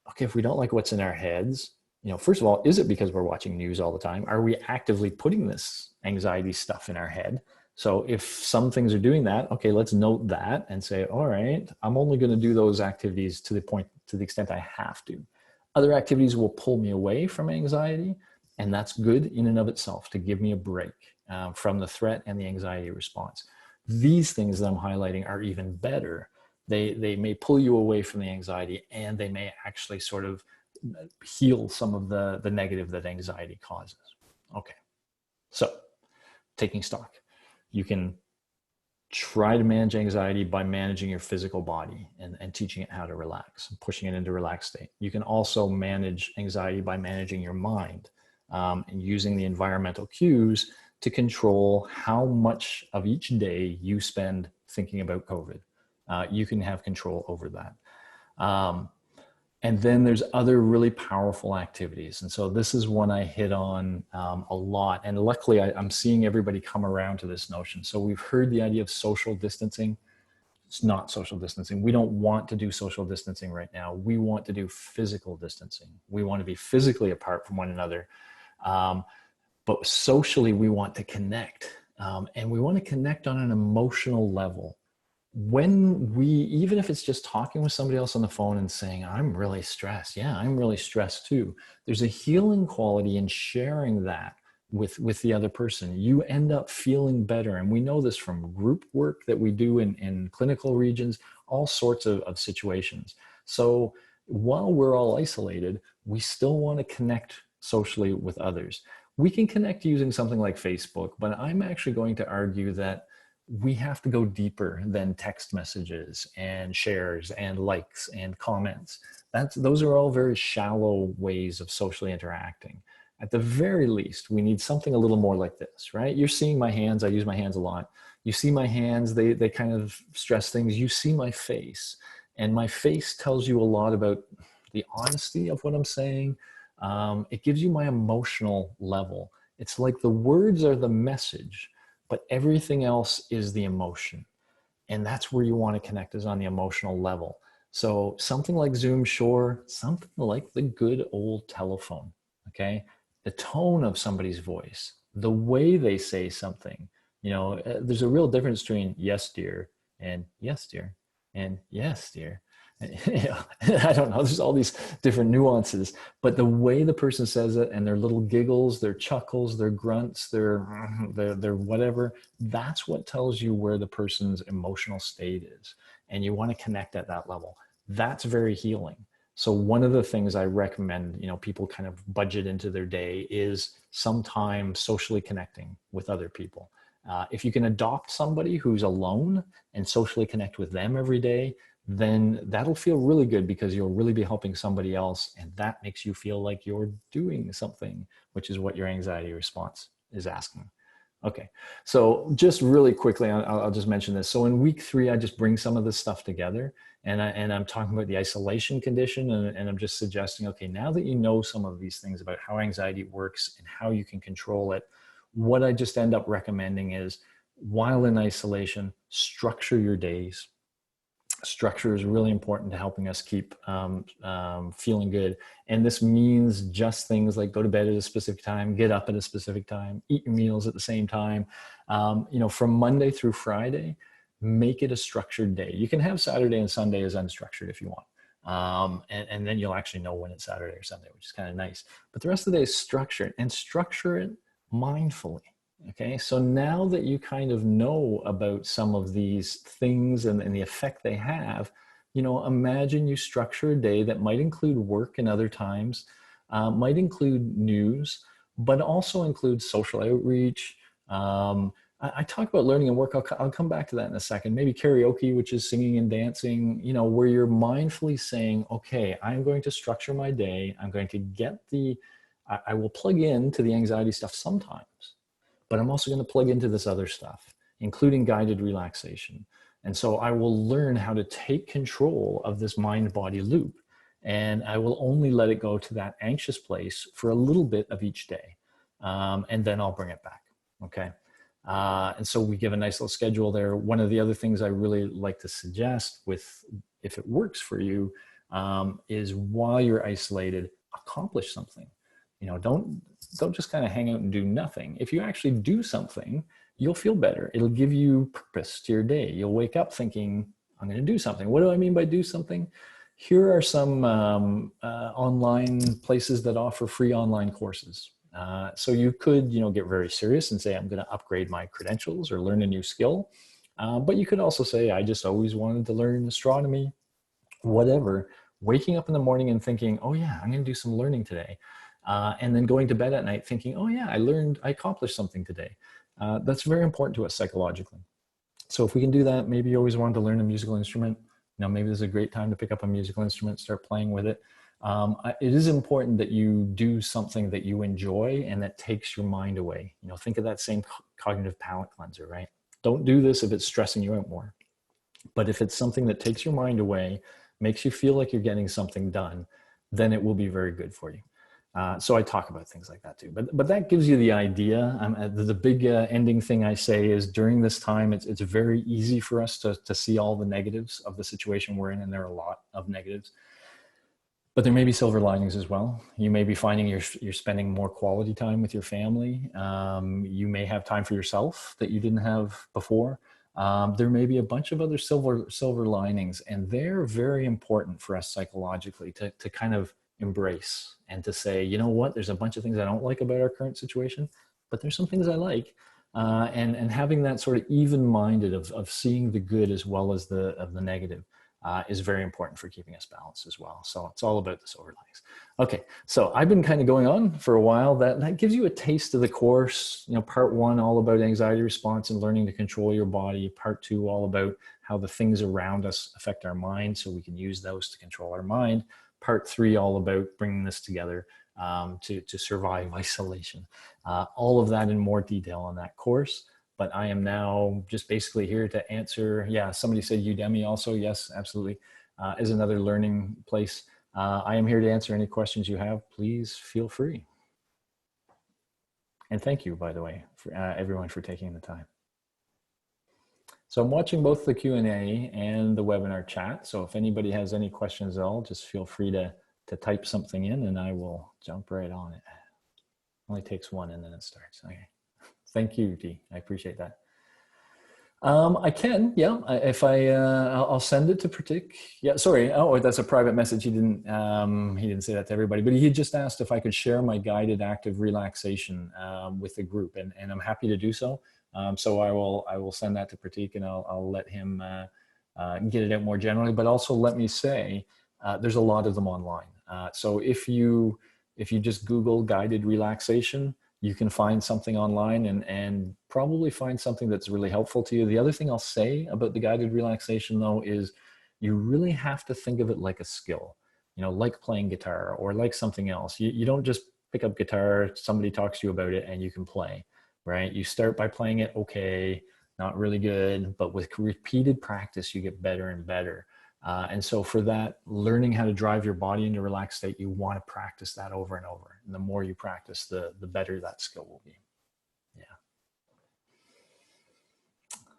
okay, if we don't like what's in our heads, first of all, is it because we're watching news all the time? Are we actively putting this anxiety stuff in our head? So if some things are doing that, okay, let's note that and say, all right, I'm only going to do those activities to the extent I have to. Other activities will pull me away from anxiety, and that's good in and of itself to give me a break from the threat and the anxiety response. These things that I'm highlighting are even better. They may pull you away from the anxiety, and they may actually sort of heal some of the negative that anxiety causes. Okay, so taking stock. You can try to manage anxiety by managing your physical body and teaching it how to relax, and pushing it into a relaxed state. You can also manage anxiety by managing your mind and using the environmental cues to control how much of each day you spend thinking about COVID. You can have control over that. And then there's other really powerful activities. And so this is one I hit on a lot. And luckily, I'm seeing everybody come around to this notion. So we've heard the idea of social distancing. It's not social distancing. We don't want to do social distancing right now. We want to do physical distancing. We want to be physically apart from one another. But socially, we want to connect. And we want to connect on an emotional level. Even if it's just talking with somebody else on the phone and saying, I'm really stressed. Yeah, I'm really stressed too. There's a healing quality in sharing that with the other person. You end up feeling better. And we know this from group work that we do in clinical regions, all sorts of situations. So while we're all isolated, we still want to connect socially with others. We can connect using something like Facebook, but I'm actually going to argue that we have to go deeper than text messages and shares and likes and comments. Those are all very shallow ways of socially interacting. At the very least, we need something a little more like this, right? You're seeing my hands. I use my hands a lot. You see my hands, they kind of stress things. You see my face, and my face tells you a lot about the honesty of what I'm saying. It gives you my emotional level. It's like the words are the message, but everything else is the emotion. And that's where you want to connect, is on the emotional level. So something like Zoom, sure. Something like the good old telephone, okay? The tone of somebody's voice, the way they say something. There's a real difference between yes, dear, and yes, dear, and yes, dear. I don't know. There's all these different nuances, but the way the person says it, and their little giggles, their chuckles, their grunts, their whatever, that's what tells you where the person's emotional state is. And you want to connect at that level. That's very healing. So one of the things I recommend, people kind of budget into their day is some time socially connecting with other people. If you can adopt somebody who's alone and socially connect with them every day, then that'll feel really good, because you'll really be helping somebody else. And that makes you feel like you're doing something, which is what your anxiety response is asking. Okay. So just really quickly, I'll just mention this. So in week 3, I just bring some of this stuff together, and I'm talking about the isolation condition, and I'm just suggesting, okay, now that you know some of these things about how anxiety works and how you can control it, what I just end up recommending is, while in isolation, structure your days. Structure is really important to helping us keep feeling good. And this means just things like go to bed at a specific time, get up at a specific time, eat your meals at the same time. You know, from Monday through Friday, make it a structured day. You can have Saturday and Sunday as unstructured if you want. And then you'll actually know when it's Saturday or Sunday, which is kind of nice. But the rest of the day is structured, and structure it mindfully. Okay, so now that you kind of know about some of these things and the effect they have, you know, imagine you structure a day that might include work and other times, might include news, but also include social outreach. I talk about learning and work. I'll come back to that in a second. Maybe karaoke, which is singing and dancing, you know, where you're mindfully saying, okay, I'm going to structure my day. I'm going to get I will plug into the anxiety stuff sometimes, but I'm also going to plug into this other stuff, including guided relaxation. And so I will learn how to take control of this mind-body loop. And I will only let it go to that anxious place for a little bit of each day. And then I'll bring it back. Okay. And so we give a nice little schedule there. One of the other things I really like to suggest, if it works for you, is while you're isolated, accomplish something. You know, don't just kind of hang out and do nothing. If you actually do something, you'll feel better. It'll give you purpose to your day. You'll wake up thinking, I'm going to do something. What do I mean by do something? Here are some online places that offer free online courses. So you could, you know, get very serious and say, I'm going to upgrade my credentials or learn a new skill. But you could also say, I just always wanted to learn astronomy, whatever. Waking up in the morning and thinking, oh yeah, I'm going to do some learning today. And then going to bed at night thinking, oh yeah, I accomplished something today. That's very important to us psychologically. So if we can do that, maybe you always wanted to learn a musical instrument, you know, maybe there's a great time to pick up a musical instrument, start playing with it. It is important that you do something that you enjoy and that takes your mind away. You know, think of that same cognitive palate cleanser, right? Don't do this if it's stressing you out more. But if it's something that takes your mind away, makes you feel like you're getting something done, then it will be very good for you. So I talk about things like that too, but that gives you the idea. The big ending thing I say is during this time, it's very easy for us to see all the negatives of the situation we're in, and there are a lot of negatives. But there may be silver linings as well. You may be finding you're spending more quality time with your family. You may have time for yourself that you didn't have before. There may be a bunch of other silver linings, and they're very important for us psychologically to kind of embrace and to say, you know what, there's a bunch of things I don't like about our current situation, but there's some things I like. And having that sort of even-minded of seeing the good as well as the negative is very important for keeping us balanced as well. So it's all about the silver linings. Okay, so I've been kind of going on for a while. That gives you a taste of the course. You know, part 1, all about anxiety response and learning to control your body. Part 2, all about how the things around us affect our mind, so we can use those to control our mind. Part 3, all about bringing this together to survive isolation. All of that in more detail on that course. But I am now just basically here to answer. Yeah, somebody said Udemy also. Yes, absolutely. Is another learning place. I am here to answer any questions you have. Please feel free. And thank you, by the way, for everyone for taking the time. So I'm watching both the Q&A and the webinar chat. So if anybody has any questions at all, just feel free to type something in and I will jump right on it. Only takes one and then it starts. Okay. Thank you, Dee. I appreciate that. I can, yeah. If I'll send it to Pratik. Yeah, sorry. Oh, that's a private message. He didn't say that to everybody, but he just asked if I could share my guided active relaxation with the group, and I'm happy to do so. So I will send that to Pratik, and I'll let him get it out more generally. But also let me say, there's a lot of them online. So if you just Google guided relaxation, you can find something online and probably find something that's really helpful to you. The other thing I'll say about the guided relaxation though is you really have to think of it like a skill, you know, like playing guitar or like something else. You don't just pick up guitar, somebody talks to you about it and you can play. right? You start by playing it okay, not really good, but with repeated practice, you get better and better. And so for that, learning how to drive your body into a relaxed state, you want to practice that over and over. And the more you practice, the better that skill will be. Yeah.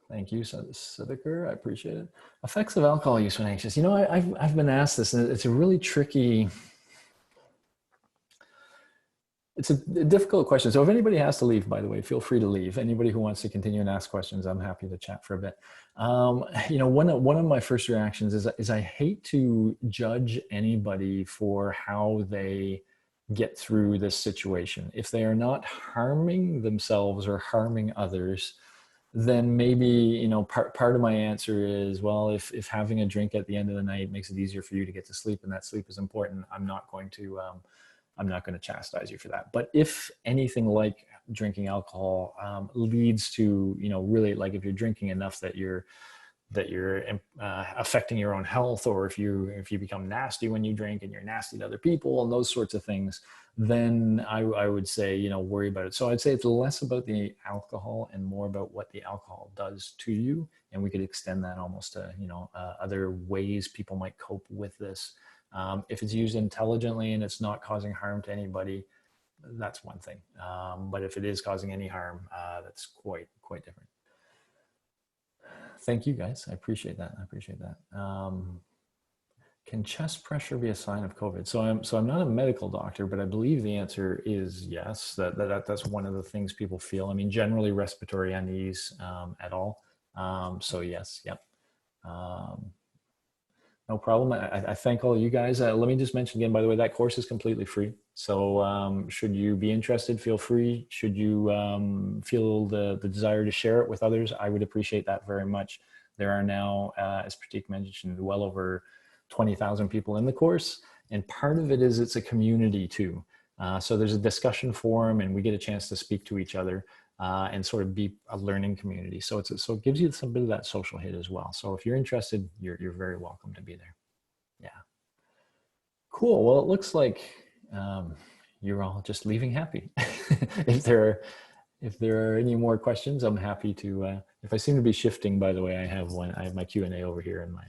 Thank you, Sidiker. I appreciate it. Effects of alcohol use when anxious. You know, I've been asked this, and it's a really tricky, it's a difficult question. So if anybody has to leave, by the way, feel free to leave. Anybody who wants to continue and ask questions, I'm happy to chat for a bit. You know, one of my first reactions is I hate to judge anybody for how they get through this situation. If they are not harming themselves or harming others, then maybe, you know, part of my answer is, well, if having a drink at the end of the night makes it easier for you to get to sleep, and that sleep is important, I'm not going to chastise you for that. But if anything like drinking alcohol leads to, you know, really, like if you're drinking enough that you're affecting your own health, or if you become nasty when you drink and you're nasty to other people and those sorts of things, then I would say, you know, worry about it. So I'd say it's less about the alcohol and more about what the alcohol does to you. And we could extend that almost to, you know, other ways people might cope with this. If it's used intelligently and it's not causing harm to anybody, that's one thing. But if it is causing any harm, that's quite different. Thank you, guys. I appreciate that. Can chest pressure be a sign of COVID? So I'm not a medical doctor, but I believe the answer is yes. That's one of the things people feel. I mean, generally respiratory unease at all. So yes, yep. No problem. I thank all you guys. Let me just mention again, by the way, that course is completely free. So should you be interested, feel free. Should you feel the desire to share it with others, I would appreciate that very much. There are now, as Pratik mentioned, well over 20,000 people in the course. And part of it is it's a community too. So there's a discussion forum and we get a chance to speak to each other. And sort of be a learning community. So it gives you some bit of that social hit as well. So if you're interested, you're very welcome to be there. Yeah. Cool. Well, it looks like you're all just leaving happy. If there are any more questions, I'm happy to, if I seem to be shifting, by the way, I have my Q&A over here and my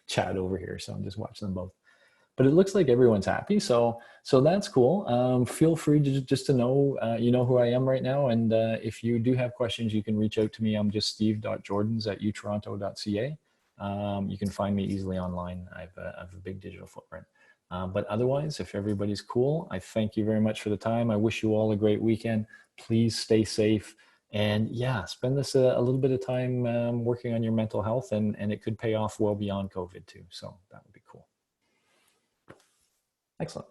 chat over here. So I'm just watching them both. But it looks like everyone's happy, so that's cool. Feel free to just to know, you know who I am right now, and if you do have questions, you can reach out to me. I'm just steve.jordens@utoronto.ca. You can find me easily online. I have a big digital footprint. But otherwise, if everybody's cool, I thank you very much for the time. I wish you all a great weekend. Please stay safe. And yeah, spend this a little bit of time working on your mental health, and it could pay off well beyond COVID too. So that would be cool. Excellent.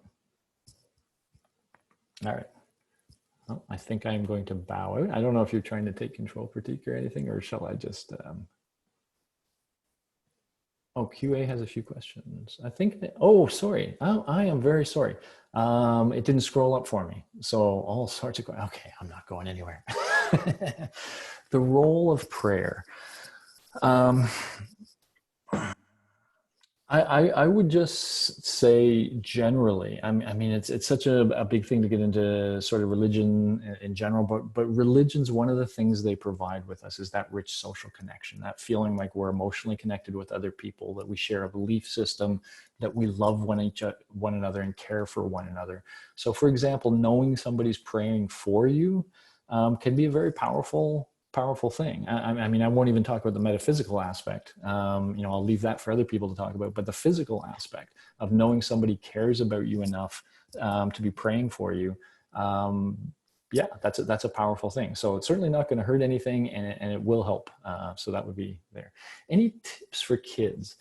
All right. Well, I think I'm going to bow out. I don't know if you're trying to take control, Pratik, or anything, or shall I just... Oh, QA has a few questions. I think, oh, sorry. Oh, I am very sorry. It didn't scroll up for me. So all sorts of, okay, I'm not going anywhere. The role of prayer. I would just say generally, I mean, it's such a big thing to get into sort of religion in general, but religion's one of the things they provide with us is that rich social connection, that feeling like we're emotionally connected with other people, that we share a belief system, that we love one another and care for one another. So for example, knowing somebody's praying for you can be a very powerful thing. I mean, I won't even talk about the metaphysical aspect. You know, I'll leave that for other people to talk about, but the physical aspect of knowing somebody cares about you enough to be praying for you. Yeah, that's a powerful thing. So it's certainly not going to hurt anything, and it will help. So that would be there. Any tips for kids?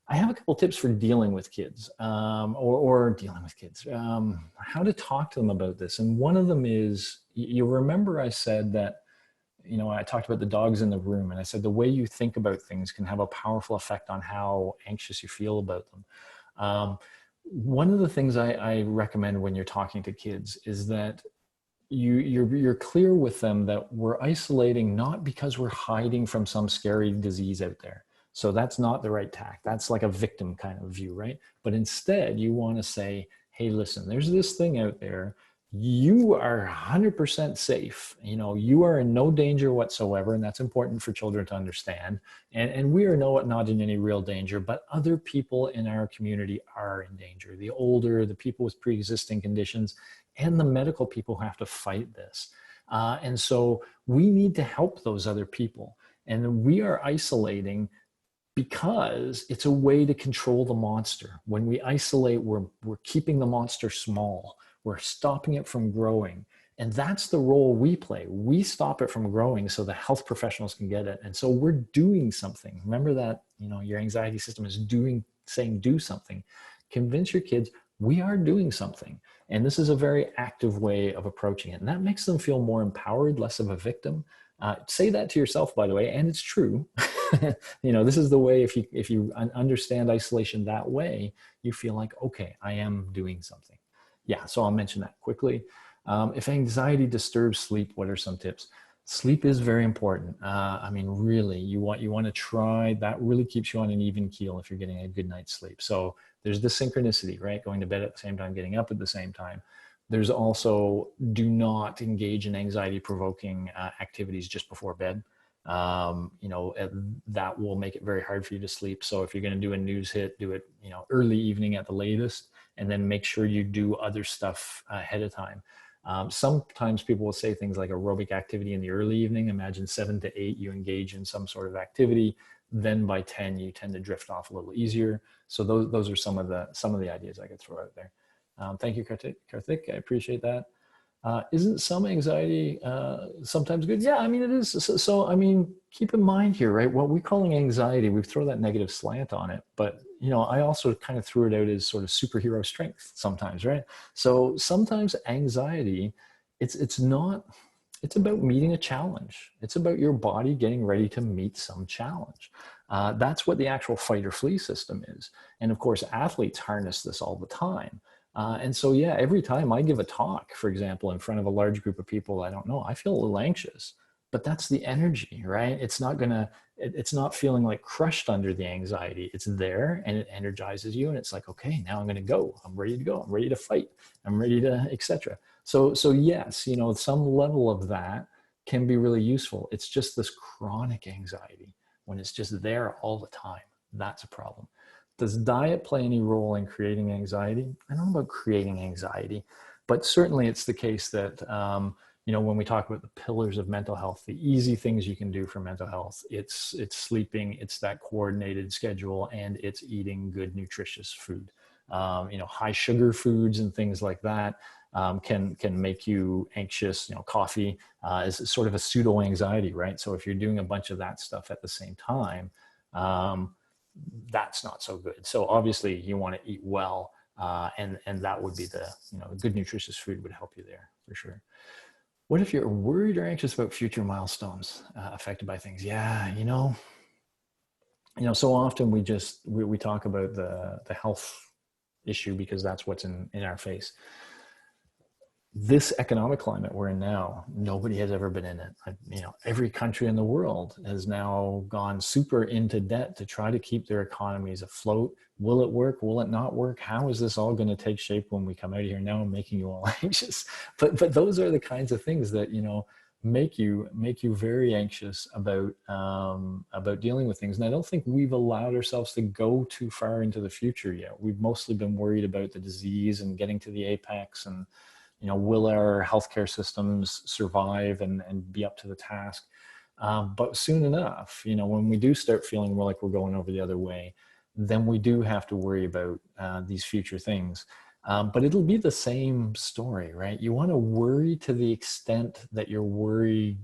I have a couple tips for dealing with kids or dealing with kids, how to talk to them about this. And one of them is, you remember I said that, you know, I talked about the dogs in the room, and I said the way you think about things can have a powerful effect on how anxious you feel about them. One of the things I recommend when you're talking to kids is that you're clear with them that we're isolating not because we're hiding from some scary disease out there. So that's not the right tact. That's like a victim kind of view, right? But instead, you want to say, hey, listen, there's this thing out there. you are 100% safe. You know, you are in no danger whatsoever, and that's important for children to understand. And we are not in any real danger, but other people in our community are in danger. The older, the people with pre-existing conditions, and the medical people who have to fight this. And so we need to help those other people. And we are isolating because it's a way to control the monster. When we isolate, we're keeping the monster small. We're stopping it from growing. And that's the role we play. We stop it from growing so the health professionals can get it. And so we're doing something. Remember that, you know, your anxiety system is saying do something. Convince your kids we are doing something. And this is a very active way of approaching it. And that makes them feel more empowered, less of a victim. Say that to yourself, by the way, and it's true. You know, this is the way, if you understand isolation that way, you feel like, okay, I am doing something. Yeah, so I'll mention that quickly. If anxiety disturbs sleep, what are some tips? Sleep is very important. I mean, really, you want to try, that really keeps you on an even keel if you're getting a good night's sleep. So there's the synchronicity, right? Going to bed at the same time, getting up at the same time. There's also, do not engage in anxiety provoking activities just before bed. You know, that will make it very hard for you to sleep. So if you're going to do a news hit, do it, you know, early evening at the latest, and then make sure you do other stuff ahead of time. Sometimes people will say things like aerobic activity in the early evening. Imagine 7 to 8, you engage in some sort of activity. Then by 10, you tend to drift off a little easier. So those are some of the ideas I could throw out there. Thank you, Karthik. I appreciate that. Isn't some anxiety sometimes good? Yeah, I mean, it is. So, I mean, keep in mind here, right? What we're calling anxiety, we throw that negative slant on it. But, you know, I also kind of threw it out as sort of superhero strength sometimes, right? So sometimes anxiety, it's about meeting a challenge. It's about your body getting ready to meet some challenge. That's what the actual fight or flee system is. And of course, athletes harness this all the time. And so, yeah, every time I give a talk, for example, in front of a large group of people, I don't know, I feel a little anxious, but that's the energy, right? It's not feeling like crushed under the anxiety. It's there and it energizes you. And it's like, okay, now I'm going to go. I'm ready to go. I'm ready to fight. I'm ready to, etc. So yes, you know, some level of that can be really useful. It's just this chronic anxiety when it's just there all the time. That's a problem. Does diet play any role in creating anxiety? I don't know about creating anxiety, but certainly it's the case that, you know, when we talk about the pillars of mental health, the easy things you can do for mental health, it's sleeping, it's that coordinated schedule, and it's eating good, nutritious food. You know, high sugar foods and things like that can make you anxious. You know, coffee is sort of a pseudo anxiety, right? So if you're doing a bunch of that stuff at the same time, that's not so good. So obviously you want to eat well, and that would be the, you know, good nutritious food would help you there for sure. What if you're worried or anxious about future milestones affected by things? Yeah, you know, so often we talk about the health issue because that's what's in our face. This economic climate we're in now, nobody has ever been in it. You know, every country in the world has now gone super into debt to try to keep their economies afloat. Will it work? Will it not work? How is this all going to take shape when we come out of here? Now I'm making you all anxious. But those are the kinds of things that, you know, make you very anxious about dealing with things. And I don't think we've allowed ourselves to go too far into the future yet. We've mostly been worried about the disease and getting to the apex, and, you know, will our healthcare systems survive and be up to the task? But soon enough, you know, when we do start feeling more like we're going over the other way, then we do have to worry about these future things. But it'll be the same story, right? You want to worry to the extent that your worry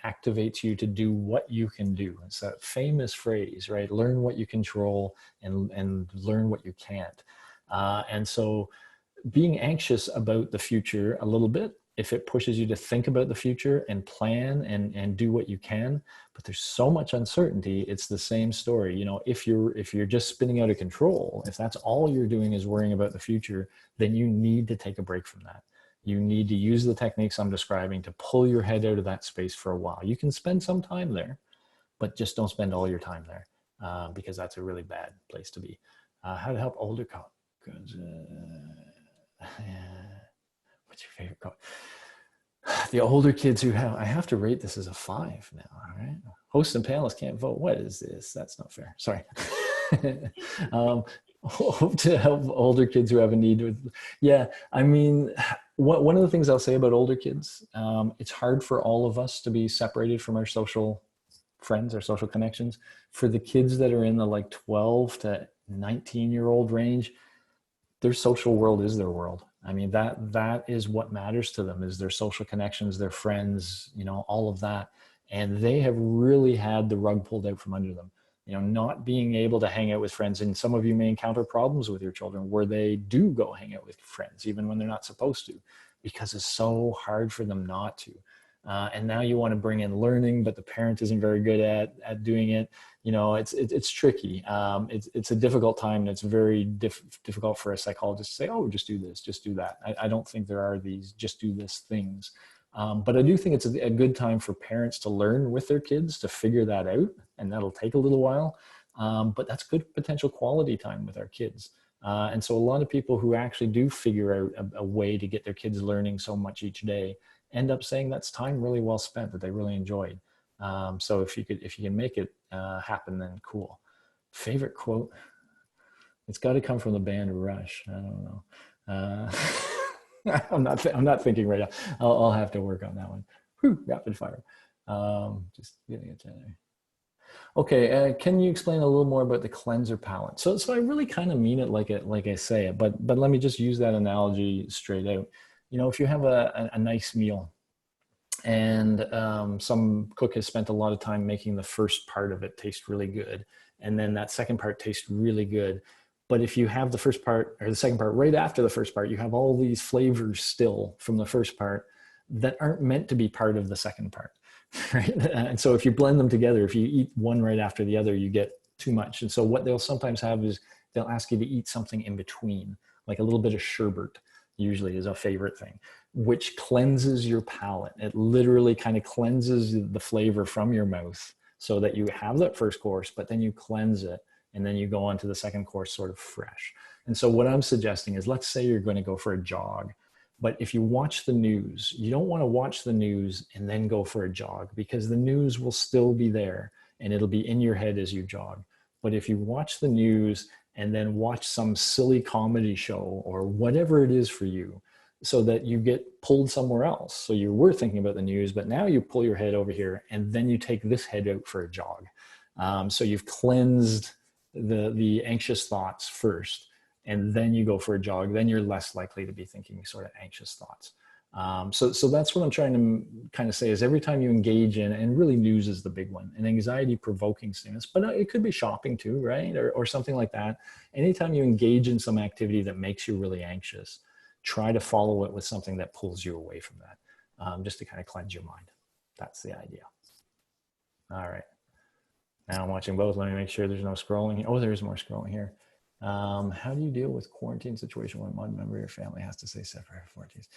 activates you to do what you can do. It's that famous phrase, right? Learn what you control and learn what you can't. And so being anxious about the future a little bit, if it pushes you to think about the future and plan and do what you can, but there's so much uncertainty, it's the same story. You know, if you're just spinning out of control, if that's all you're doing is worrying about the future, then you need to take a break from that. You need to use the techniques I'm describing to pull your head out of that space for a while. You can spend some time there, but just don't spend all your time there, because that's a really bad place to be. How to help older couples. what's your favorite quote? The older kids who have, I have to rate this as a 5 now. All right. Hosts and panelists can't vote. What is this? That's not fair. Sorry. Hope to help older kids who have a need with, yeah. I mean, one of the things I'll say about older kids, it's hard for all of us to be separated from our social friends, our social connections. For the kids that are in the like 12 to 19-year-old range, their social world is their world. I mean, that is what matters to them, is their social connections, their friends, you know, all of that. And they have really had the rug pulled out from under them, you know, not being able to hang out with friends. And some of you may encounter problems with your children where they do go hang out with friends, even when they're not supposed to, because it's so hard for them not to. And now you want to bring in learning, but the parent isn't very good at doing it. You know, it's tricky. It's a difficult time, and it's very difficult for a psychologist to say, oh, just do this, just do that. I don't think there are these just do this things. But I do think it's a good time for parents to learn with their kids, to figure that out, and that'll take a little while. But that's good potential quality time with our kids. And so a lot of people who actually do figure out a way to get their kids learning so much each day end up saying that's time really well spent, that they really enjoyed. So if you can make it happen, then cool. Favorite quote? It's got to come from the band Rush. I don't know. I'm not thinking right now. I'll have to work on that one. Whew, rapid fire. Just getting it there. Okay, can you explain a little more about the cleanser palette? So I really kind of mean it like I say it, but let me just use that analogy straight out. You know, if you have a nice meal and some cook has spent a lot of time making the first part of it taste really good, and then that second part tastes really good. But if you have the first part or the second part right after the first part, you have all these flavors still from the first part that aren't meant to be part of the second part, right? And so if you blend them together, if you eat one right after the other, you get too much. And so what they'll sometimes have is they'll ask you to eat something in between, like a little bit of sherbet usually is a favorite thing, which cleanses your palate. It literally kind of cleanses the flavor from your mouth so that you have that first course, but then you cleanse it. And then you go on to the second course sort of fresh. And so what I'm suggesting is, let's say you're going to go for a jog, but if you watch the news, you don't want to watch the news and then go for a jog, because the news will still be there and it'll be in your head as you jog. But if you watch the news and then watch some silly comedy show or whatever it is for you, so that you get pulled somewhere else. So you were thinking about the news, but now you pull your head over here and then you take this head out for a jog. So you've cleansed the anxious thoughts first, and then you go for a jog, then you're less likely to be thinking sort of anxious thoughts. So that's what I'm trying to kind of say, is every time you engage in, and really news is the big one, an anxiety provoking stimulus, but it could be shopping too, right? Or something like that. Anytime you engage in some activity that makes you really anxious, try to follow it with something that pulls you away from that, just to kind of cleanse your mind. That's the idea. All right. Now I'm watching both. Let me make sure there's no scrolling. Oh, there is more scrolling here. How do you deal with quarantine situation when one member of your family has to stay separate for 14 days?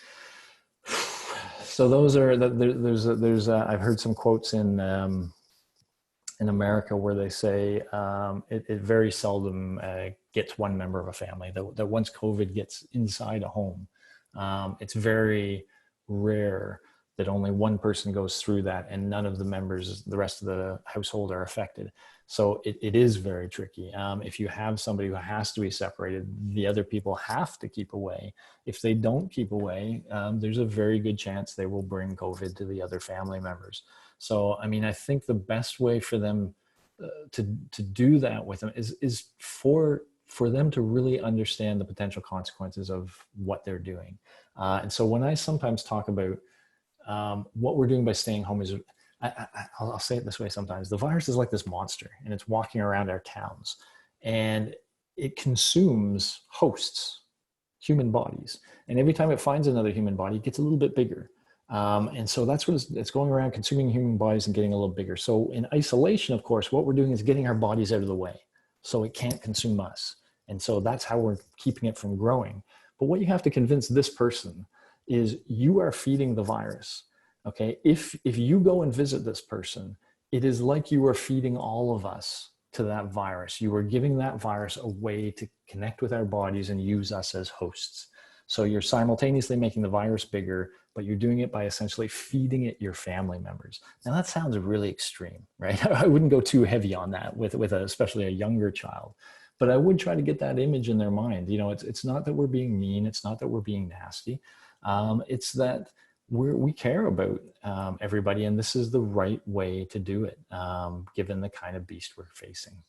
So those are, I've heard some quotes in America where they say it very seldom gets one member of a family. That once COVID gets inside a home, it's very rare that only one person goes through that and none of the members, the rest of the household, are affected. So it is very tricky. If you have somebody who has to be separated, the other people have to keep away. If they don't keep away, there's a very good chance they will bring COVID to the other family members. So, I mean, I think the best way for them to do that with them is for them to really understand the potential consequences of what they're doing. And so when I sometimes talk about what we're doing by staying home is, I'll say it this way sometimes. The virus is like this monster, and it's walking around our towns, and it consumes hosts, human bodies. And every time it finds another human body, it gets a little bit bigger. And so that's what it's going around, consuming human bodies and getting a little bigger. So in isolation, of course, what we're doing is getting our bodies out of the way so it can't consume us. And so that's how we're keeping it from growing. But what you have to convince this person is you are feeding the virus. Okay, if you go and visit this person, it is like you are feeding all of us to that virus. You are giving that virus a way to connect with our bodies and use us as hosts. So you're simultaneously making the virus bigger, but you're doing it by essentially feeding it your family members. Now that sounds really extreme, right? I wouldn't go too heavy on that with especially a younger child, but I would try to get that image in their mind. You know, it's not that we're being mean. It's not that we're being nasty. It's that we care about everybody, and this is the right way to do it, given the kind of beast we're facing.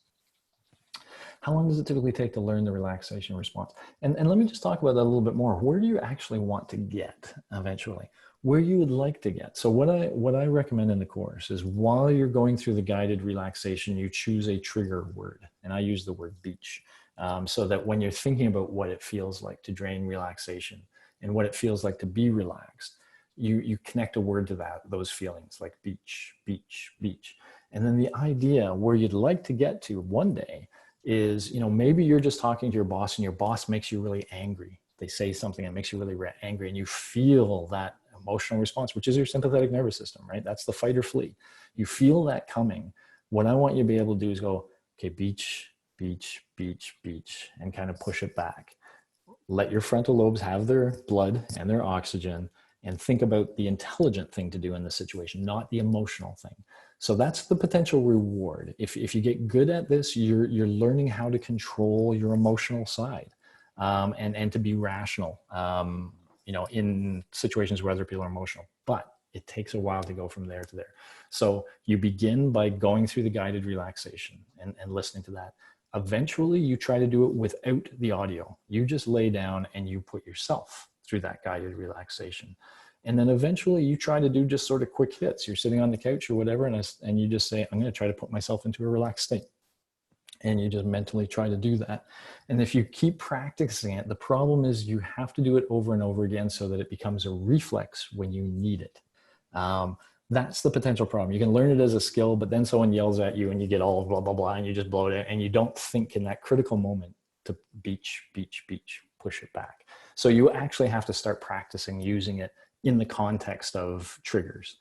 How long does it typically take to learn the relaxation response? And let me just talk about that a little bit more. Where do you actually want to get eventually? Where you would like to get? So what I recommend in the course is, while you're going through the guided relaxation, you choose a trigger word. And I use the word beach, so that when you're thinking about what it feels like to drain relaxation and what it feels like to be relaxed, you connect a word to those feelings, like beach, beach, beach. And then the idea where you'd like to get to one day is, you know, maybe you're just talking to your boss and your boss makes you really angry. They say something that makes you really angry, and you feel that emotional response, which is your sympathetic nervous system, right? That's the fight or flee. You feel that coming. What I want you to be able to do is go, okay, beach, beach, beach, beach, and kind of push it back. Let your frontal lobes have their blood and their oxygen, and think about the intelligent thing to do in the situation, not the emotional thing. So that's the potential reward. If you get good at this, you're learning how to control your emotional side, and to be rational, you know, in situations where other people are emotional. But it takes a while to go from there to there. So you begin by going through the guided relaxation and listening to that. Eventually, you try to do it without the audio. You just lay down and you put yourself through that guided relaxation. And then eventually you try to do just sort of quick hits. You're sitting on the couch or whatever, and you just say, I'm going to try to put myself into a relaxed state. And you just mentally try to do that. And if you keep practicing it, the problem is you have to do it over and over again so that it becomes a reflex when you need it. That's the potential problem. You can learn it as a skill, but then someone yells at you and you get all blah, blah, blah, and you just blow it out, and you don't think in that critical moment to beach, beach, beach, push it back. So you actually have to start practicing using it in the context of triggers.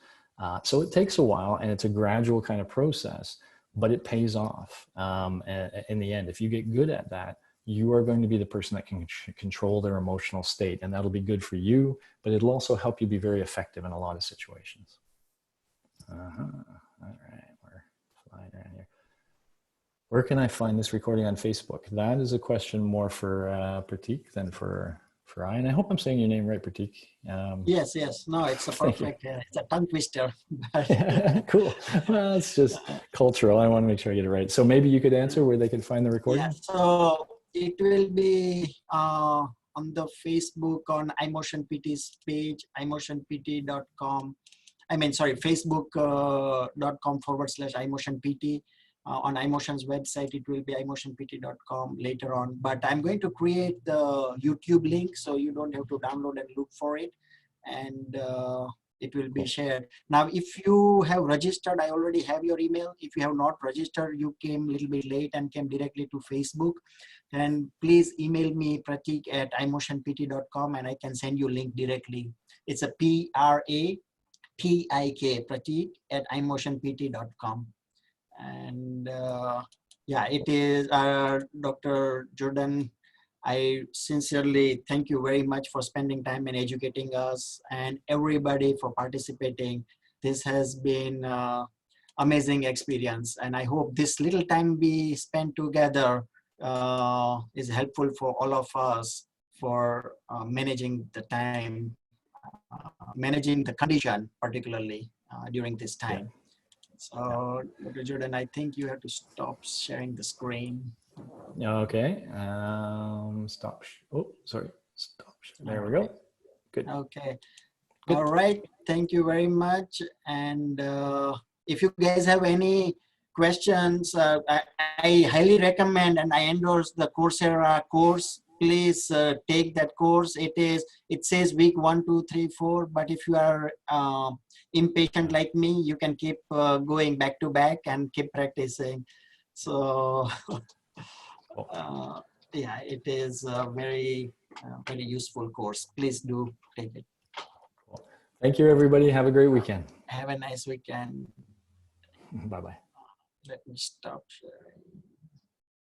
So it takes a while, and it's a gradual kind of process, but it pays off in the end. If you get good at that, you are going to be the person that can control their emotional state, and that'll be good for you, but it'll also help you be very effective in a lot of situations. All right, we're flying around here. Where can I find this recording on Facebook? That is a question more for Pratik than for Ryan. I hope I'm saying your name right, Pratik. Yes. No, it's a perfect, it's a tongue twister. Cool. Well, it's just cultural. I want to make sure I get it right. So maybe you could answer where they can find the recording? Yeah, so it will be on the Facebook on iMotion PT's page, iMotionPT.com. Facebook.com/iMotion PT. On iMotion's website, it will be iMotionPT.com later on. But I'm going to create the YouTube link, so you don't have to download and look for it. And it will be shared. Now, if you have registered, I already have your email. If you have not registered, you came a little bit late and came directly to Facebook, then please email me, Pratik at iMotionPT.com, and I can send you a link directly. It's a PRATIK, Pratik at iMotionPT.com. And yeah, it is Dr. Joordens. I sincerely thank you very much for spending time and educating us, and everybody for participating. This has been amazing experience, and I hope this little time we spent together is helpful for all of us for managing the time, managing the condition, particularly during this time. Yeah. So, Dr. Joordens, I think you have to stop sharing the screen. Okay. Stop. Oh, sorry. Stop. There we go. Good. Okay. Good. All right. Thank you very much. And if you guys have any questions, I highly recommend and I endorse the Coursera course. Please take that course. It says week 1, 2, 3, 4. But if you are impatient like me, you can keep going back to back and keep practicing. So yeah, it is a very useful course. Please do take it. Cool. Thank you, everybody. Have a great weekend. Have a nice weekend. Bye-bye. Let me stop sharing.